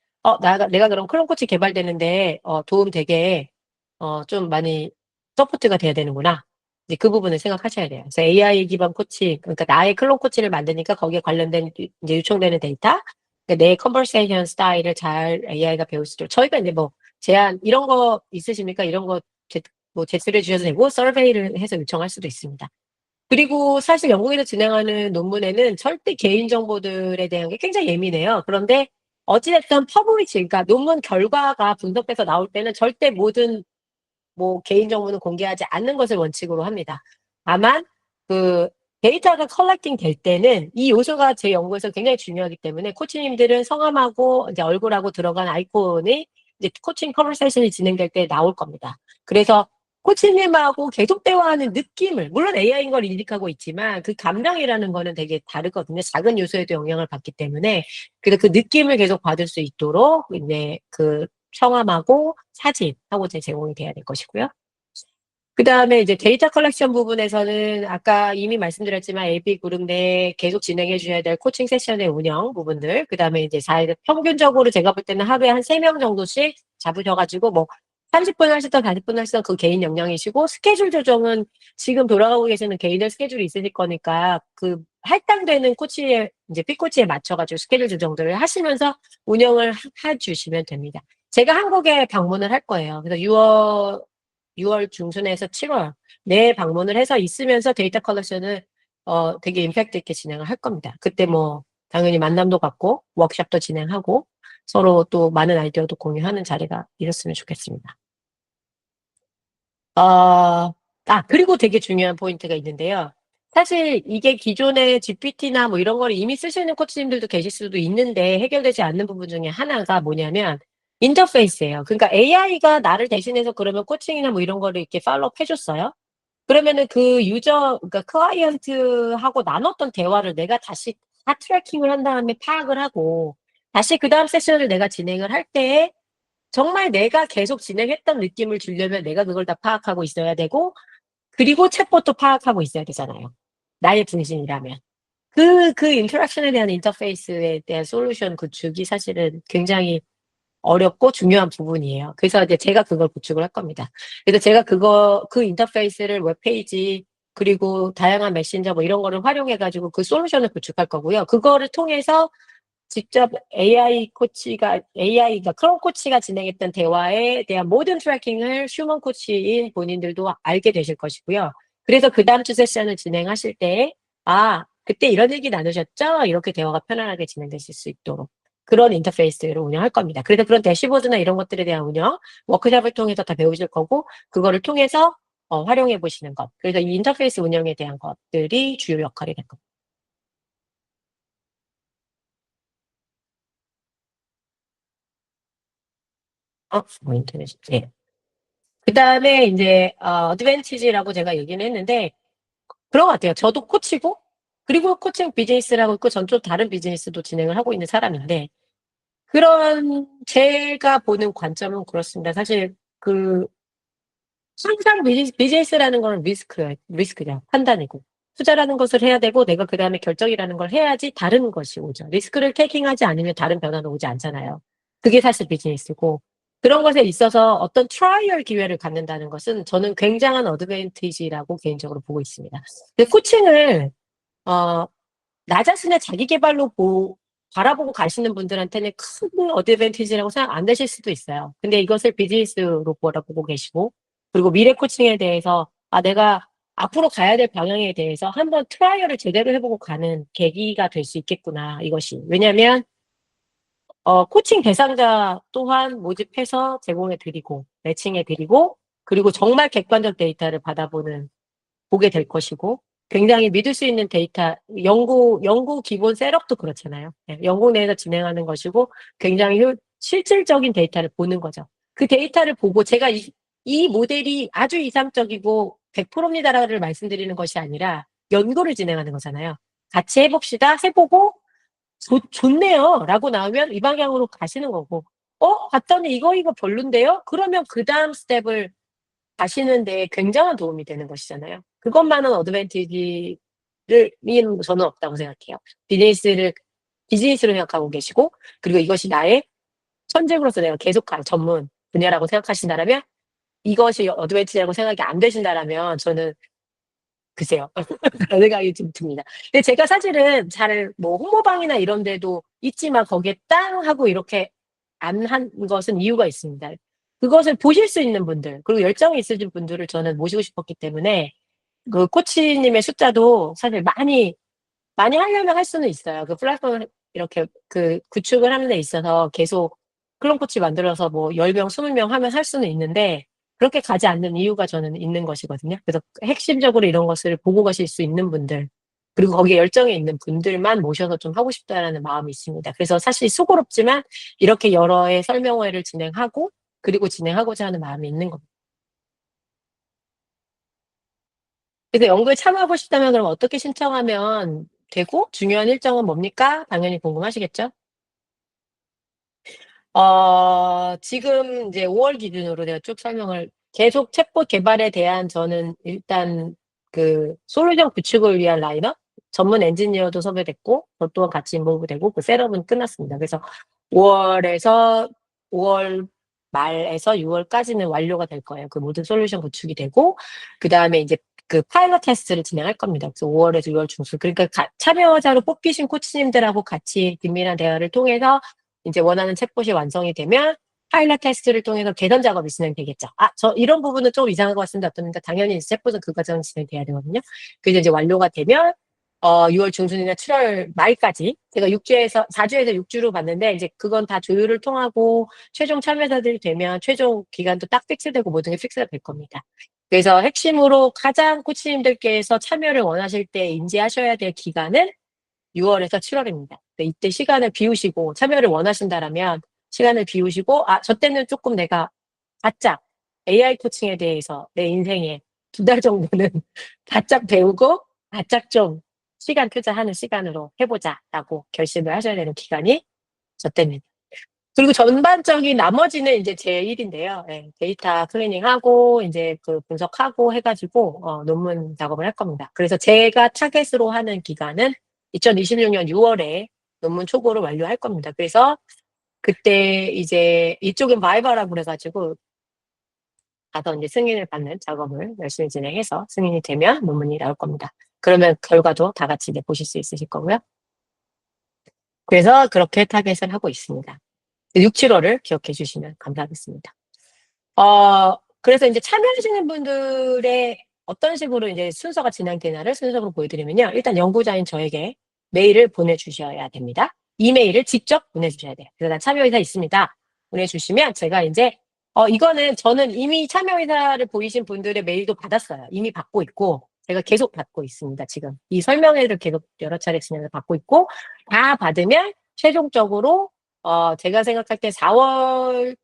내가 그럼 클론 코치 개발되는데 도움 되게 좀 많이 서포트가 돼야 되는구나. 이제 그 부분을 생각하셔야 돼요. 그래서 AI 기반 코치, 그러니까 나의 클론 코치를 만드니까 거기에 관련된 이제 요청되는 데이터, 그러니까 내 컨버세이션 스타일을 잘 AI가 배울 수 있도록 저희가 이제 뭐 제안 이런 거 있으십니까? 이런 거 제출해 주셔도 되고 서베이를 해서 요청할 수도 있습니다. 그리고 사실 영국에서 진행하는 논문에는 절대 개인 정보들에 대한 게 굉장히 예민해요. 그런데 어찌 됐든 퍼블리시 그러니까 논문 결과가 분석돼서 나올 때는 절대 모든 뭐 개인 정보는 공개하지 않는 것을 원칙으로 합니다. 다만 그 데이터가 컬렉팅 될 때는 이 요소가 제 연구에서 굉장히 중요하기 때문에 코치님들은 성함하고 이제 얼굴하고 들어간 아이콘이 이제 코칭 컨버세이션이 진행될 때 나올 겁니다. 그래서 코치님하고 계속 대화하는 느낌을 물론 AI인 걸 인식하고 있지만 그 감정이라는 거는 되게 다르거든요. 작은 요소에도 영향을 받기 때문에 그래서 그 느낌을 계속 받을 수 있도록 이제 그 성함하고 사진하고 이제 제공이 돼야 될 것이고요. 그다음에 이제 데이터 컬렉션 부분에서는 아까 이미 말씀드렸지만 AB 그룹 내 계속 진행해 주셔야 될 코칭 세션의 운영 부분들, 그다음에 이제 평균적으로 제가 볼 때는 하루에 한 3명 정도씩 잡으셔가지고 뭐 30분 하시던 40분 하시던 그 개인 역량이시고 스케줄 조정은 지금 돌아가고 계시는 개인의 스케줄이 있으실 거니까 그 할당되는 코치의 이제 P코치에 맞춰가지고 스케줄 조정들을 하시면서 운영을 해주시면 됩니다. 제가 한국에 방문을 할 거예요. 그래서 6월 중순에서 7월 내에 방문을 해서 있으면서 데이터 컬렉션을 되게 임팩트 있게 진행을 할 겁니다. 그때 뭐 당연히 만남도 갖고 워크숍도 진행하고 서로 또 많은 아이디어도 공유하는 자리가 있었으면 좋겠습니다. 그리고 되게 중요한 포인트가 있는데요. 사실 이게 기존의 GPT나 뭐 이런 걸 이미 쓰시는 코치님들도 계실 수도 있는데 해결되지 않는 부분 중에 하나가 뭐냐면 인터페이스예요. 그러니까 AI가 나를 대신해서 그러면 코칭이나 뭐 이런 거를 이렇게 팔로우 해줬어요. 그러면은 그 그러니까 클라이언트하고 나눴던 대화를 내가 다시 다 트래킹을 한 다음에 파악을 하고 다시 그 다음 세션을 내가 진행을 할 때에 정말 내가 계속 진행했던 느낌을 주려면 내가 그걸 다 파악하고 있어야 되고 그리고 챗봇도 파악하고 있어야 되잖아요. 나의 분신이라면. 그 인터랙션에 대한 인터페이스에 대한 솔루션 구축이 사실은 굉장히 어렵고 중요한 부분이에요. 그래서 이제 제가 그걸 구축을 할 겁니다. 그래서 제가 그 인터페이스를 웹페이지, 그리고 다양한 메신저 뭐 이런 거를 활용해가지고 그 솔루션을 구축할 거고요. 그거를 통해서 직접 AI가 크롬 코치가 진행했던 대화에 대한 모든 트래킹을 휴먼 코치인 본인들도 알게 되실 것이고요. 그래서 그 다음 주 세션을 진행하실 때, 그때 이런 얘기 나누셨죠? 이렇게 대화가 편안하게 진행되실 수 있도록 그런 인터페이스를 운영할 겁니다. 그래서 그런 대시보드나 이런 것들에 대한 운영, 워크숍을 통해서 다 배우실 거고, 그거를 통해서 활용해 보시는 것. 그래서 이 인터페이스 운영에 대한 것들이 주요 역할이 될 겁니다. 뭐 인터넷, 네. 그 다음에 이제 어드밴티지라고 제가 얘기는 했는데 그런 것 같아요. 저도 코치고 그리고 코칭 비즈니스라고 있고 전 좀 다른 비즈니스도 진행을 하고 있는 사람인데 그런 제가 보는 관점은 그렇습니다. 사실 항상 비즈니스라는 건 리스크죠. 판단이고 투자라는 것을 해야 되고 내가 그 다음에 결정이라는 걸 해야지 다른 것이 오죠. 리스크를 테이킹하지 않으면 다른 변화는 오지 않잖아요. 그게 사실 비즈니스고 그런 것에 있어서 어떤 트라이얼 기회를 갖는다는 것은 저는 굉장한 어드밴티지라고 개인적으로 보고 있습니다. 근데 코칭을 어, 나 자신의 자기 개발로 바라보고 가시는 분들한테는 큰 어드밴티지라고 생각 안 되실 수도 있어요. 근데 이것을 비즈니스로 바라보고 계시고 그리고 미래 코칭에 대해서 내가 앞으로 가야 될 방향에 대해서 한번 트라이얼을 제대로 해보고 가는 계기가 될 수 있겠구나, 이것이. 왜냐하면 코칭 대상자 또한 모집해서 제공해 드리고 매칭해 드리고 그리고 정말 객관적 데이터를 보게 될 것이고 굉장히 믿을 수 있는 데이터, 연구 기본 셋업도 그렇잖아요. 네, 연구 내에서 진행하는 것이고 굉장히 실질적인 데이터를 보는 거죠. 그 데이터를 보고 제가 이 모델이 아주 이상적이고 100%입니다라를 말씀드리는 것이 아니라 연구를 진행하는 거잖아요. 같이 해봅시다. 해보고 좋네요. 라고 나오면 이 방향으로 가시는 거고, 봤더니 이거 별론데요? 그러면 그 다음 스텝을 가시는데 굉장한 도움이 되는 것이잖아요. 그것만은 어드밴티지를 저는 없다고 생각해요. 비즈니스로 생각하고 계시고, 그리고 이것이 나의 천직으로서 내가 계속 갈 전문 분야라고 생각하신다면, 이것이 어드밴티지라고 생각이 안 되신다면, 저는 글쎄요. 그런 생각이 좀 듭니다. 근데 제가 사실은 잘 뭐 홍보방이나 이런 데도 있지만 거기에 땅 하고 이렇게 안 한 것은 이유가 있습니다. 그것을 보실 수 있는 분들, 그리고 열정이 있으신 분들을 저는 모시고 싶었기 때문에 그 코치님의 숫자도 사실 많이 하려면 할 수는 있어요. 그 플랫폼을 이렇게 그 구축을 하는 데 있어서 계속 클론 코치 만들어서 뭐 10명, 20명 하면 할 수는 있는데 그렇게 가지 않는 이유가 저는 있는 것이거든요. 그래서 핵심적으로 이런 것을 보고 가실 수 있는 분들, 그리고 거기에 열정이 있는 분들만 모셔서 좀 하고 싶다라는 마음이 있습니다. 그래서 사실 수고롭지만 이렇게 여러 해 설명회를 진행하고 그리고 진행하고자 하는 마음이 있는 겁니다. 그래서 연구에 참여하고 싶다면 그럼 어떻게 신청하면 되고 중요한 일정은 뭡니까? 당연히 궁금하시겠죠? 지금 이제 5월 기준으로 내가 쭉 설명을 계속 챗봇 개발에 대한 저는 일단 그 솔루션 구축을 위한 라인업 전문 엔지니어도 섭외됐고 저 또한 같이 인볼브 되고 그 셋업은 끝났습니다. 그래서 5월에서 5월 말에서 6월까지는 완료가 될 거예요. 그 모든 솔루션 구축이 되고 그다음에 이제 그 파일럿 테스트를 진행할 겁니다. 그래서 5월에서 6월 중순 그러니까 참여자로 뽑히신 코치님들하고 같이 긴밀한 대화를 통해서 이제 원하는 챗봇이 완성이 되면 파일럿 테스트를 통해서 개선 작업이 진행되겠죠. 저 이런 부분은 좀 이상한 것 같습니다. 어떠니까 당연히 챗봇은 그 과정이 진행돼야 되거든요. 그래서 이제 완료가 되면 6월 중순이나 7월 말까지 제가 4주에서 6주로 봤는데 이제 그건 다 조율을 통하고 최종 참여자들이 되면 최종 기간도 딱 픽스되고 모든 게 픽스가 될 겁니다. 그래서 핵심으로 가장 코치님들께서 참여를 원하실 때 인지하셔야 될 기간은 6월에서 7월입니다. 이때 시간을 비우시고 참여를 원하신다라면 시간을 비우시고 저 때는 조금 내가 바짝 AI 코칭에 대해서 내 인생에 2달 정도는 바짝 배우고 바짝 좀 시간 투자하는 시간으로 해보자라고 결심을 하셔야 되는 기간이 저 때입니다. 그리고 전반적인 나머지는 이제 제 일인데요. 네, 데이터 클리닝하고 이제 그 분석하고 해가지고 논문 작업을 할 겁니다. 그래서 제가 타겟으로 하는 기간은 2026년 6월에 논문 초고를 완료할 겁니다. 그래서 그때 이제 이쪽은 바이바라고 그래가지고 가서 이제 승인을 받는 작업을 열심히 진행해서 승인이 되면 논문이 나올 겁니다. 그러면 결과도 다 같이 이제 보실 수 있으실 거고요. 그래서 그렇게 타겟을 하고 있습니다. 6, 7월을 기억해 주시면 감사하겠습니다. 그래서 이제 참여하시는 분들의 어떤 식으로 이제 순서가 진행되나를 순서로 보여드리면요. 일단 연구자인 저에게 메일을 보내주셔야 됩니다. 이메일을 직접 보내주셔야 돼요. 그래서 난 참여 의사 있습니다. 보내주시면 제가 이제 이거는 저는 이미 참여 의사를 보이신 분들의 메일도 받았어요. 이미 받고 있고 제가 계속 받고 있습니다. 지금 이 설명회를 계속 여러 차례 진행을 받고 있고 다 받으면 최종적으로 제가 생각할 때 4월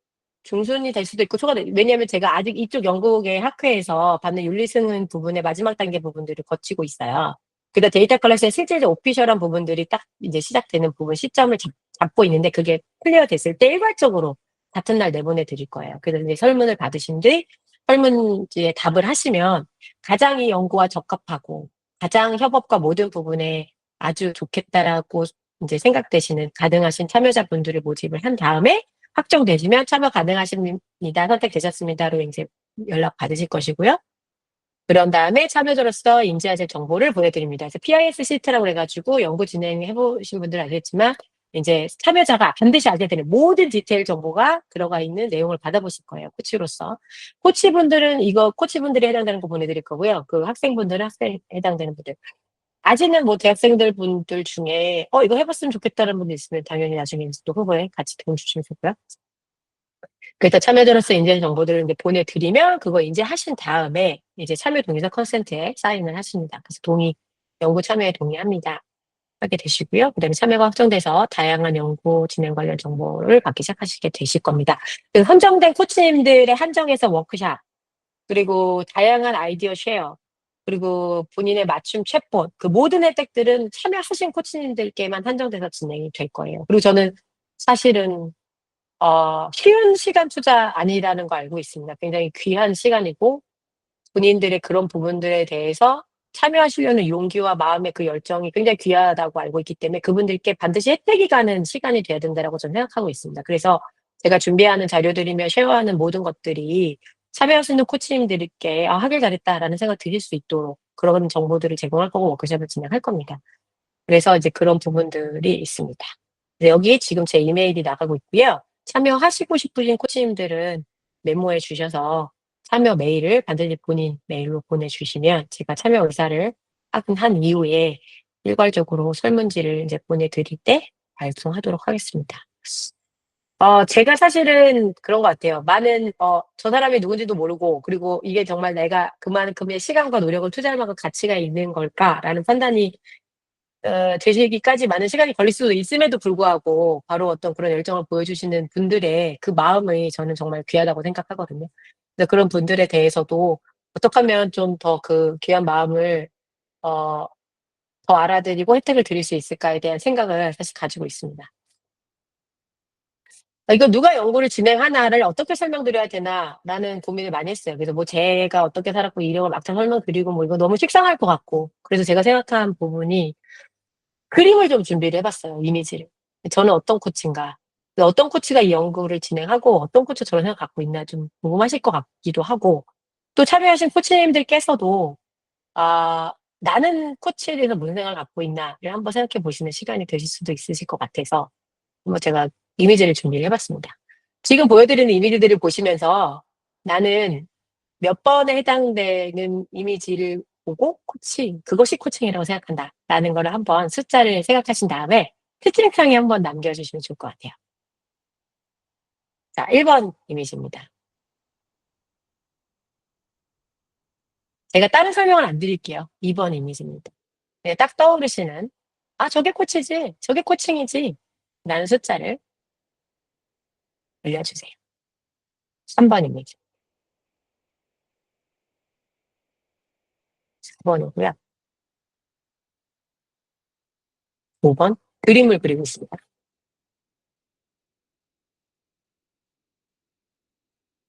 중순이 될 수도 있고 왜냐하면 제가 아직 이쪽 영국의 학회에서 받는 윤리승인 부분의 마지막 단계 부분들을 거치고 있어요. 그다음 데이터 컬렉션의 실질적 오피셜한 부분들이 딱 이제 시작되는 부분 시점을 잡고 있는데 그게 클리어 됐을 때 일괄적으로 같은 날 내보내 드릴 거예요. 그래서 이제 설문을 받으신 뒤 설문지에 답을 하시면 가장 이 연구와 적합하고 가장 협업과 모든 부분에 아주 좋겠다라고 이제 생각되시는 가능하신 참여자분들을 모집을 한 다음에 확정되시면 참여 가능하십니다. 선택되셨습니다로 이제 연락 받으실 것이고요. 그런 다음에 참여자로서 인지하실 정보를 보내드립니다. 그래서 PIS 시트라고 해가지고 연구 진행해 보신 분들은 알겠지만 이제 참여자가 반드시 알게 되는 모든 디테일 정보가 들어가 있는 내용을 받아보실 거예요. 코치로서. 코치분들이 해당되는 거 보내드릴 거고요. 그 학생분들은 학생에 해당되는 분들. 아직은 뭐 대학생들 분들 중에 이거 해봤으면 좋겠다는 분들 있으면 당연히 나중에 또 후보에 같이 도움 주시면 좋고요. 그래서 참여자로서 인증 정보들을 이제 보내드리면 그거 인증하신 다음에 이제 참여 동의서 컨센트에 사인을 하십니다. 그래서 연구 참여에 동의합니다. 하게 되시고요. 그다음에 참여가 확정돼서 다양한 연구 진행 관련 정보를 받기 시작하시게 되실 겁니다. 그 선정된 코치님들의 한정해서 워크샵을 그리고 다양한 아이디어 쉐어, 그리고 본인의 맞춤 챗봇, 그 모든 혜택들은 참여하신 코치님들께만 한정돼서 진행이 될 거예요. 그리고 저는 사실은 쉬운 시간 투자 아니라는 거 알고 있습니다. 굉장히 귀한 시간이고 본인들의 그런 부분들에 대해서 참여하시려는 용기와 마음의 그 열정이 굉장히 귀하다고 알고 있기 때문에 그분들께 반드시 혜택이 가는 시간이 돼야 된다라고 저는 생각하고 있습니다. 그래서 제가 준비하는 자료들이며 쉐어하는 모든 것들이 참여하시는 코치님들께 하길 잘했다라는 생각 드실 수 있도록 그런 정보들을 제공할 거고 워크숍을 진행할 겁니다. 그래서 이제 그런 부분들이 있습니다. 여기에 지금 제 이메일이 나가고 있고요. 참여하시고 싶으신 코치님들은 메모해 주셔서 참여 메일을 반드시 본인 메일로 보내주시면 제가 참여 의사를 확인한 이후에 일괄적으로 설문지를 이제 보내드릴 때 발송하도록 하겠습니다. 제가 사실은 그런 것 같아요. 저 사람이 누군지도 모르고, 그리고 이게 정말 내가 그만큼의 시간과 노력을 투자할 만큼 가치가 있는 걸까라는 판단이 되시기까지 많은 시간이 걸릴 수도 있음에도 불구하고 바로 어떤 그런 열정을 보여주시는 분들의 그 마음이 저는 정말 귀하다고 생각하거든요. 그래서 그런 분들에 대해서도 어떻게 하면 좀 더 그 귀한 마음을 어 더 알아드리고 혜택을 드릴 수 있을까에 대한 생각을 사실 가지고 있습니다. 이거 '누가 연구를 진행하나.'를 어떻게 설명드려야 되나.'라는 고민을 많이 했어요. 그래서 뭐 제가 어떻게 살았고 이력을 막상 설명드리고 뭐 이거 너무 식상할 것 같고 그래서 제가 생각한 부분이 그림을 좀 준비를 해 봤어요, 이미지를. 저는 어떤 코치인가, 어떤 코치가 이 연구를 진행하고 어떤 코치가 저런 생각을 갖고 있나 좀 궁금하실 것 같기도 하고 또 참여하신 코치님들께서도 '아 나는 코치에 대해서 무슨 생각을 갖고 있나.'를 한번 생각해 보시는 시간이 되실 수도 있으실 것 같아서 한번 제가 이미지를 준비를 해 봤습니다. 지금 보여 드리는 이미지들을 보시면서 '나는 몇 번에 해당되는 이미지를 보고 그것이 코칭이라고 생각한다.'라는 거를 한번 숫자를 생각하신 다음에 채팅창에 한번 남겨 주시면 좋을 것 같아요. 자 1번 이미지입니다. 제가 다른 설명을 안 드릴게요. 2번 이미지입니다. 네 딱 떠오르시는 '아 저게 코치지. 저게 코칭이지.' 라는 숫자를 올려 주세요. 3번 이미지, 4 번이고요. 5번 그림을 그리고 있습니다.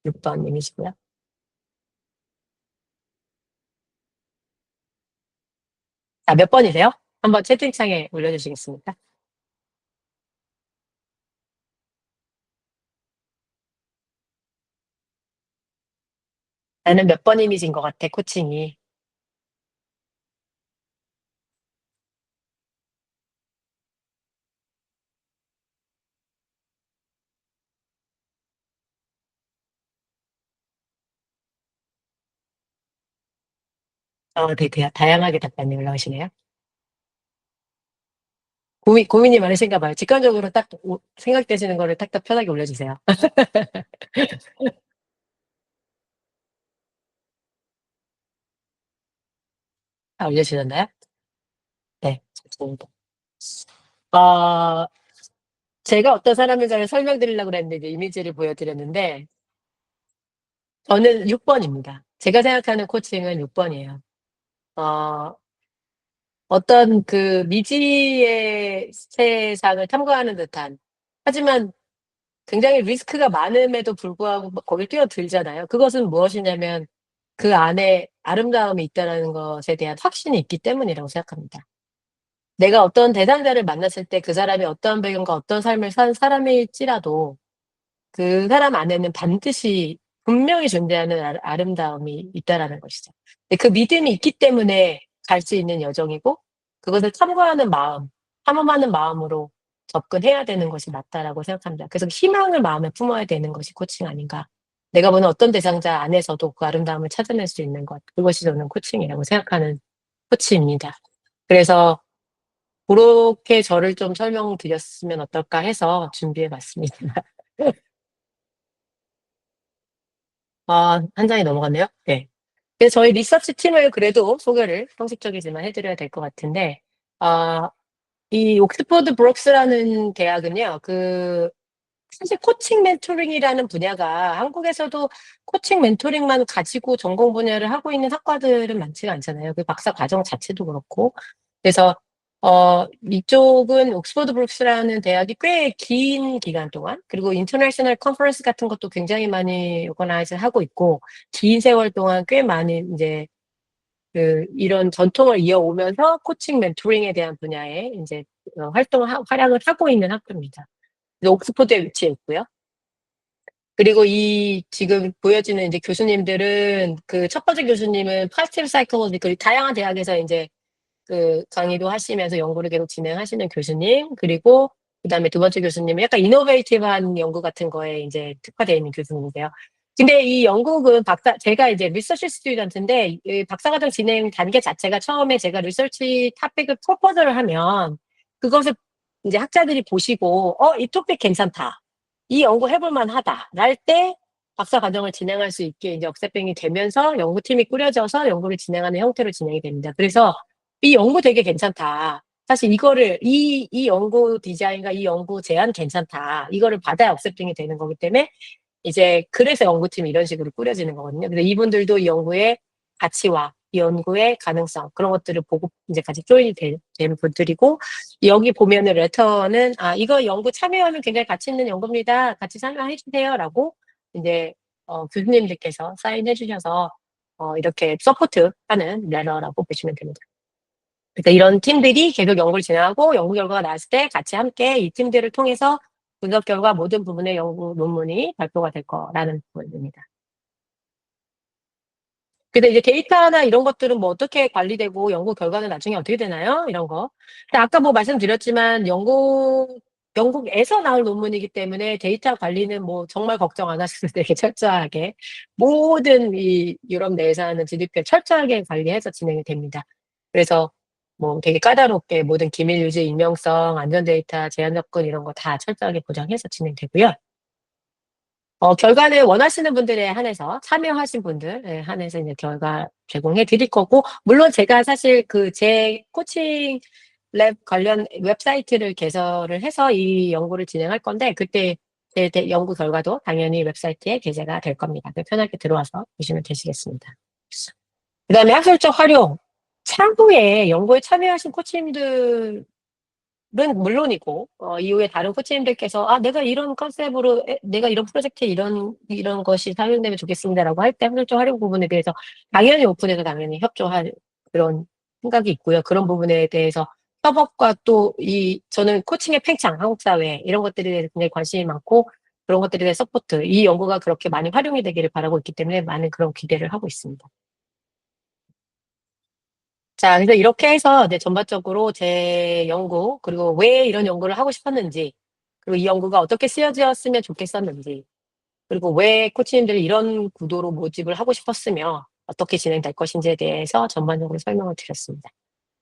6번 이미지고요. 자 몇 번이세요? 한번 채팅창에 올려 주시겠습니까? 나는 몇 번 이미지인 것 같아, 코칭이. 되게 다양하게 답변이 올라오시네요. 고민이 많으신가 봐요. 직관적으로 딱 생각되시는 거를 딱딱 편하게 올려주세요. 다 올려주셨나요? 네. 좋습니다. 어 제가 어떤 사람인가를 설명드리려고 그랬는데 이제 이미지를 보여드렸는데 저는 6 번입니다. 제가 생각하는 코칭은 6 번이에요. 어 어떤 그 미지의 세상을 탐구하는 듯한 하지만 굉장히 리스크가 많음에도 불구하고 뭐 거길 뛰어들잖아요. 그것은 무엇이냐면 그 안에 아름다움이 있다라는 것에 대한 확신이 있기 때문이라고 생각합니다. 내가 어떤 대상자를 만났을 때 그 사람이 어떠한 배경과 어떤 삶을 산 사람일지라도 그 사람 안에는 반드시 분명히 존재하는 아름다움이 있다라는 것이죠. 근데 그 믿음이 있기 때문에 갈 수 있는 여정이고 그것을 탐구하는 마음, 탐험하는 마음으로 접근해야 되는 것이 맞다라고 생각합니다. 그래서 희망을 마음에 품어야 되는 것이 코칭 아닌가. 내가 보는 어떤 대상자 안에서도 그 아름다움을 찾아낼 수 있는 것, 그것이 저는 코칭이라고 생각하는 코치입니다. 그래서 고렇게 저를 좀 설명드렸으면 어떨까 해서 준비해 봤습니다. 한 장이 넘어갔네요. 네. 그래서 저희 리서치 팀을 그래도 소개를 형식적이지만 해 드려야 될 것 같은데 아 이 옥스퍼드 브룩스라는 대학은요. 사실 코칭 멘토링이라는 분야가 한국에서도 코칭 멘토링만 가지고 전공 분야를 하고 있는 학과들은 많지가 않잖아요. 그 박사 과정 자체도 그렇고. 그래서 이쪽은 옥스퍼드 브룩스라는 대학이 꽤 긴 기간 동안, 그리고 인터내셔널 컨퍼런스 같은 것도 굉장히 많이 오거나이즈 하고 있고, 긴 세월 동안 꽤 많은 이제 이런 전통을 이어오면서 코칭 멘토링에 대한 분야에 이제 활약을 하고 있는 학교입니다. 옥스퍼드에 위치해 있고요. 그리고 이 지금 보여지는 이제 교수님들은 그 첫 번째 교수님은 파지티브 사이콜로지, 그리고 다양한 대학에서 이제 그 강의도 하시면서 연구를 계속 진행하시는 교수님, 그리고 그다음에 두 번째 교수님은 약간 이노베이티브한 연구 같은 거에 이제 특화되어 있는 교수님이세요. 근데 이 영국은 제가 이제 리서치 스튜던트인데, 이 박사과정 진행 단계 자체가 처음에 제가 리서치 토픽을 프로포즈를 하면, 그것을 이제 학자들이 보시고, 이 토픽 괜찮다, 이 연구 해볼 만하다, 랄 때 박사 과정을 진행할 수 있게 이제 억세병이 되면서 연구팀이 꾸려져서 연구를 진행하는 형태로 진행이 됩니다. 그래서 이 연구 되게 괜찮다, 사실 이거를 이 연구 디자인과 이 연구 제안 괜찮다, 이거를 받아야 억세병이 되는 거기 때문에 이제 그래서 연구팀이 이런 식으로 꾸려지는 거거든요. 근데 이분들도 이 연구의 가치와 이 연구의 가능성, 그런 것들을 보고 이제 같이 조인이 되는 분들이고, 여기 보면은 레터는 이거 연구 참여하면 굉장히 가치 있는 연구입니다, 같이 참여해 주세요라고 이제 교수님들께서 사인해 주셔서 이렇게 서포트하는 레터라고 보시면 됩니다. 그러니까 이런 팀들이 계속 연구를 진행하고 연구 결과가 나왔을 때 같이 함께 이 팀들을 통해서 분석 결과 모든 부분의 연구 논문이 발표가 될 거라는 부분입니다. 근데 이제 데이터나 이런 것들은 뭐 어떻게 관리되고 연구 결과는 나중에 어떻게 되나요? 이런 거. 근데 아까 뭐 말씀드렸지만 영국에서 나올 논문이기 때문에 데이터 관리는 뭐 정말 걱정 안 하셔도 되게 철저하게, 모든 이 유럽 내에서 하는 GDP를 철저하게 관리해서 진행이 됩니다. 그래서 뭐 되게 까다롭게 모든 기밀 유지, 익명성, 안전 데이터, 제한 접근 이런 거 다 철저하게 보장해서 진행되고요. 결과는 원하시는 분들에 한해서, 참여하신 분들에 한해서 이제 결과 제공해 드릴 거고, 물론 제가 사실 제 코칭 랩 관련 웹사이트를 개설을 해서 이 연구를 진행할 건데, 그때 제 연구 결과도 당연히 웹사이트에 게재가 될 겁니다. 편하게 들어와서 보시면 되시겠습니다. 그다음에 학술적 활용. 차후에 연구에 참여하신 코치님들 는 물론이고, 이후에 다른 코치님들께서 내가 이런 컨셉으로 내가 이런 프로젝트에 이런 것이 사용되면 좋겠습니다라고 할 때 학술적 활용 부분에 대해서 당연히 오픈해서 당연히 협조할 그런 생각이 있고요. 그런 부분에 대해서 협업과 또 저는 코칭의 팽창, 한국 사회 이런 것들에 대해서 굉장히 관심이 많고, 그런 것들에 대해 서포트, 이 연구가 그렇게 많이 활용이 되기를 바라고 있기 때문에 많은 그런 기대를 하고 있습니다. 자, 그래서 이렇게 해서 전반적으로 제 연구, 그리고 왜 이런 연구를 하고 싶었는지, 그리고 이 연구가 어떻게 쓰여졌으면 좋겠었는지, 그리고 왜 코치님들이 이런 구도로 모집을 하고 싶었으며 어떻게 진행될 것인지에 대해서 전반적으로 설명을 드렸습니다.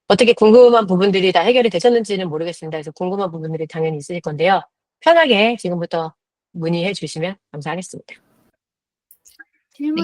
어떻게 궁금한 부분들이 다 해결이 되셨는지는 모르겠습니다. 그래서 궁금한 부분들이 당연히 있을 건데요. 편하게 지금부터 문의해 주시면 감사하겠습니다. 질문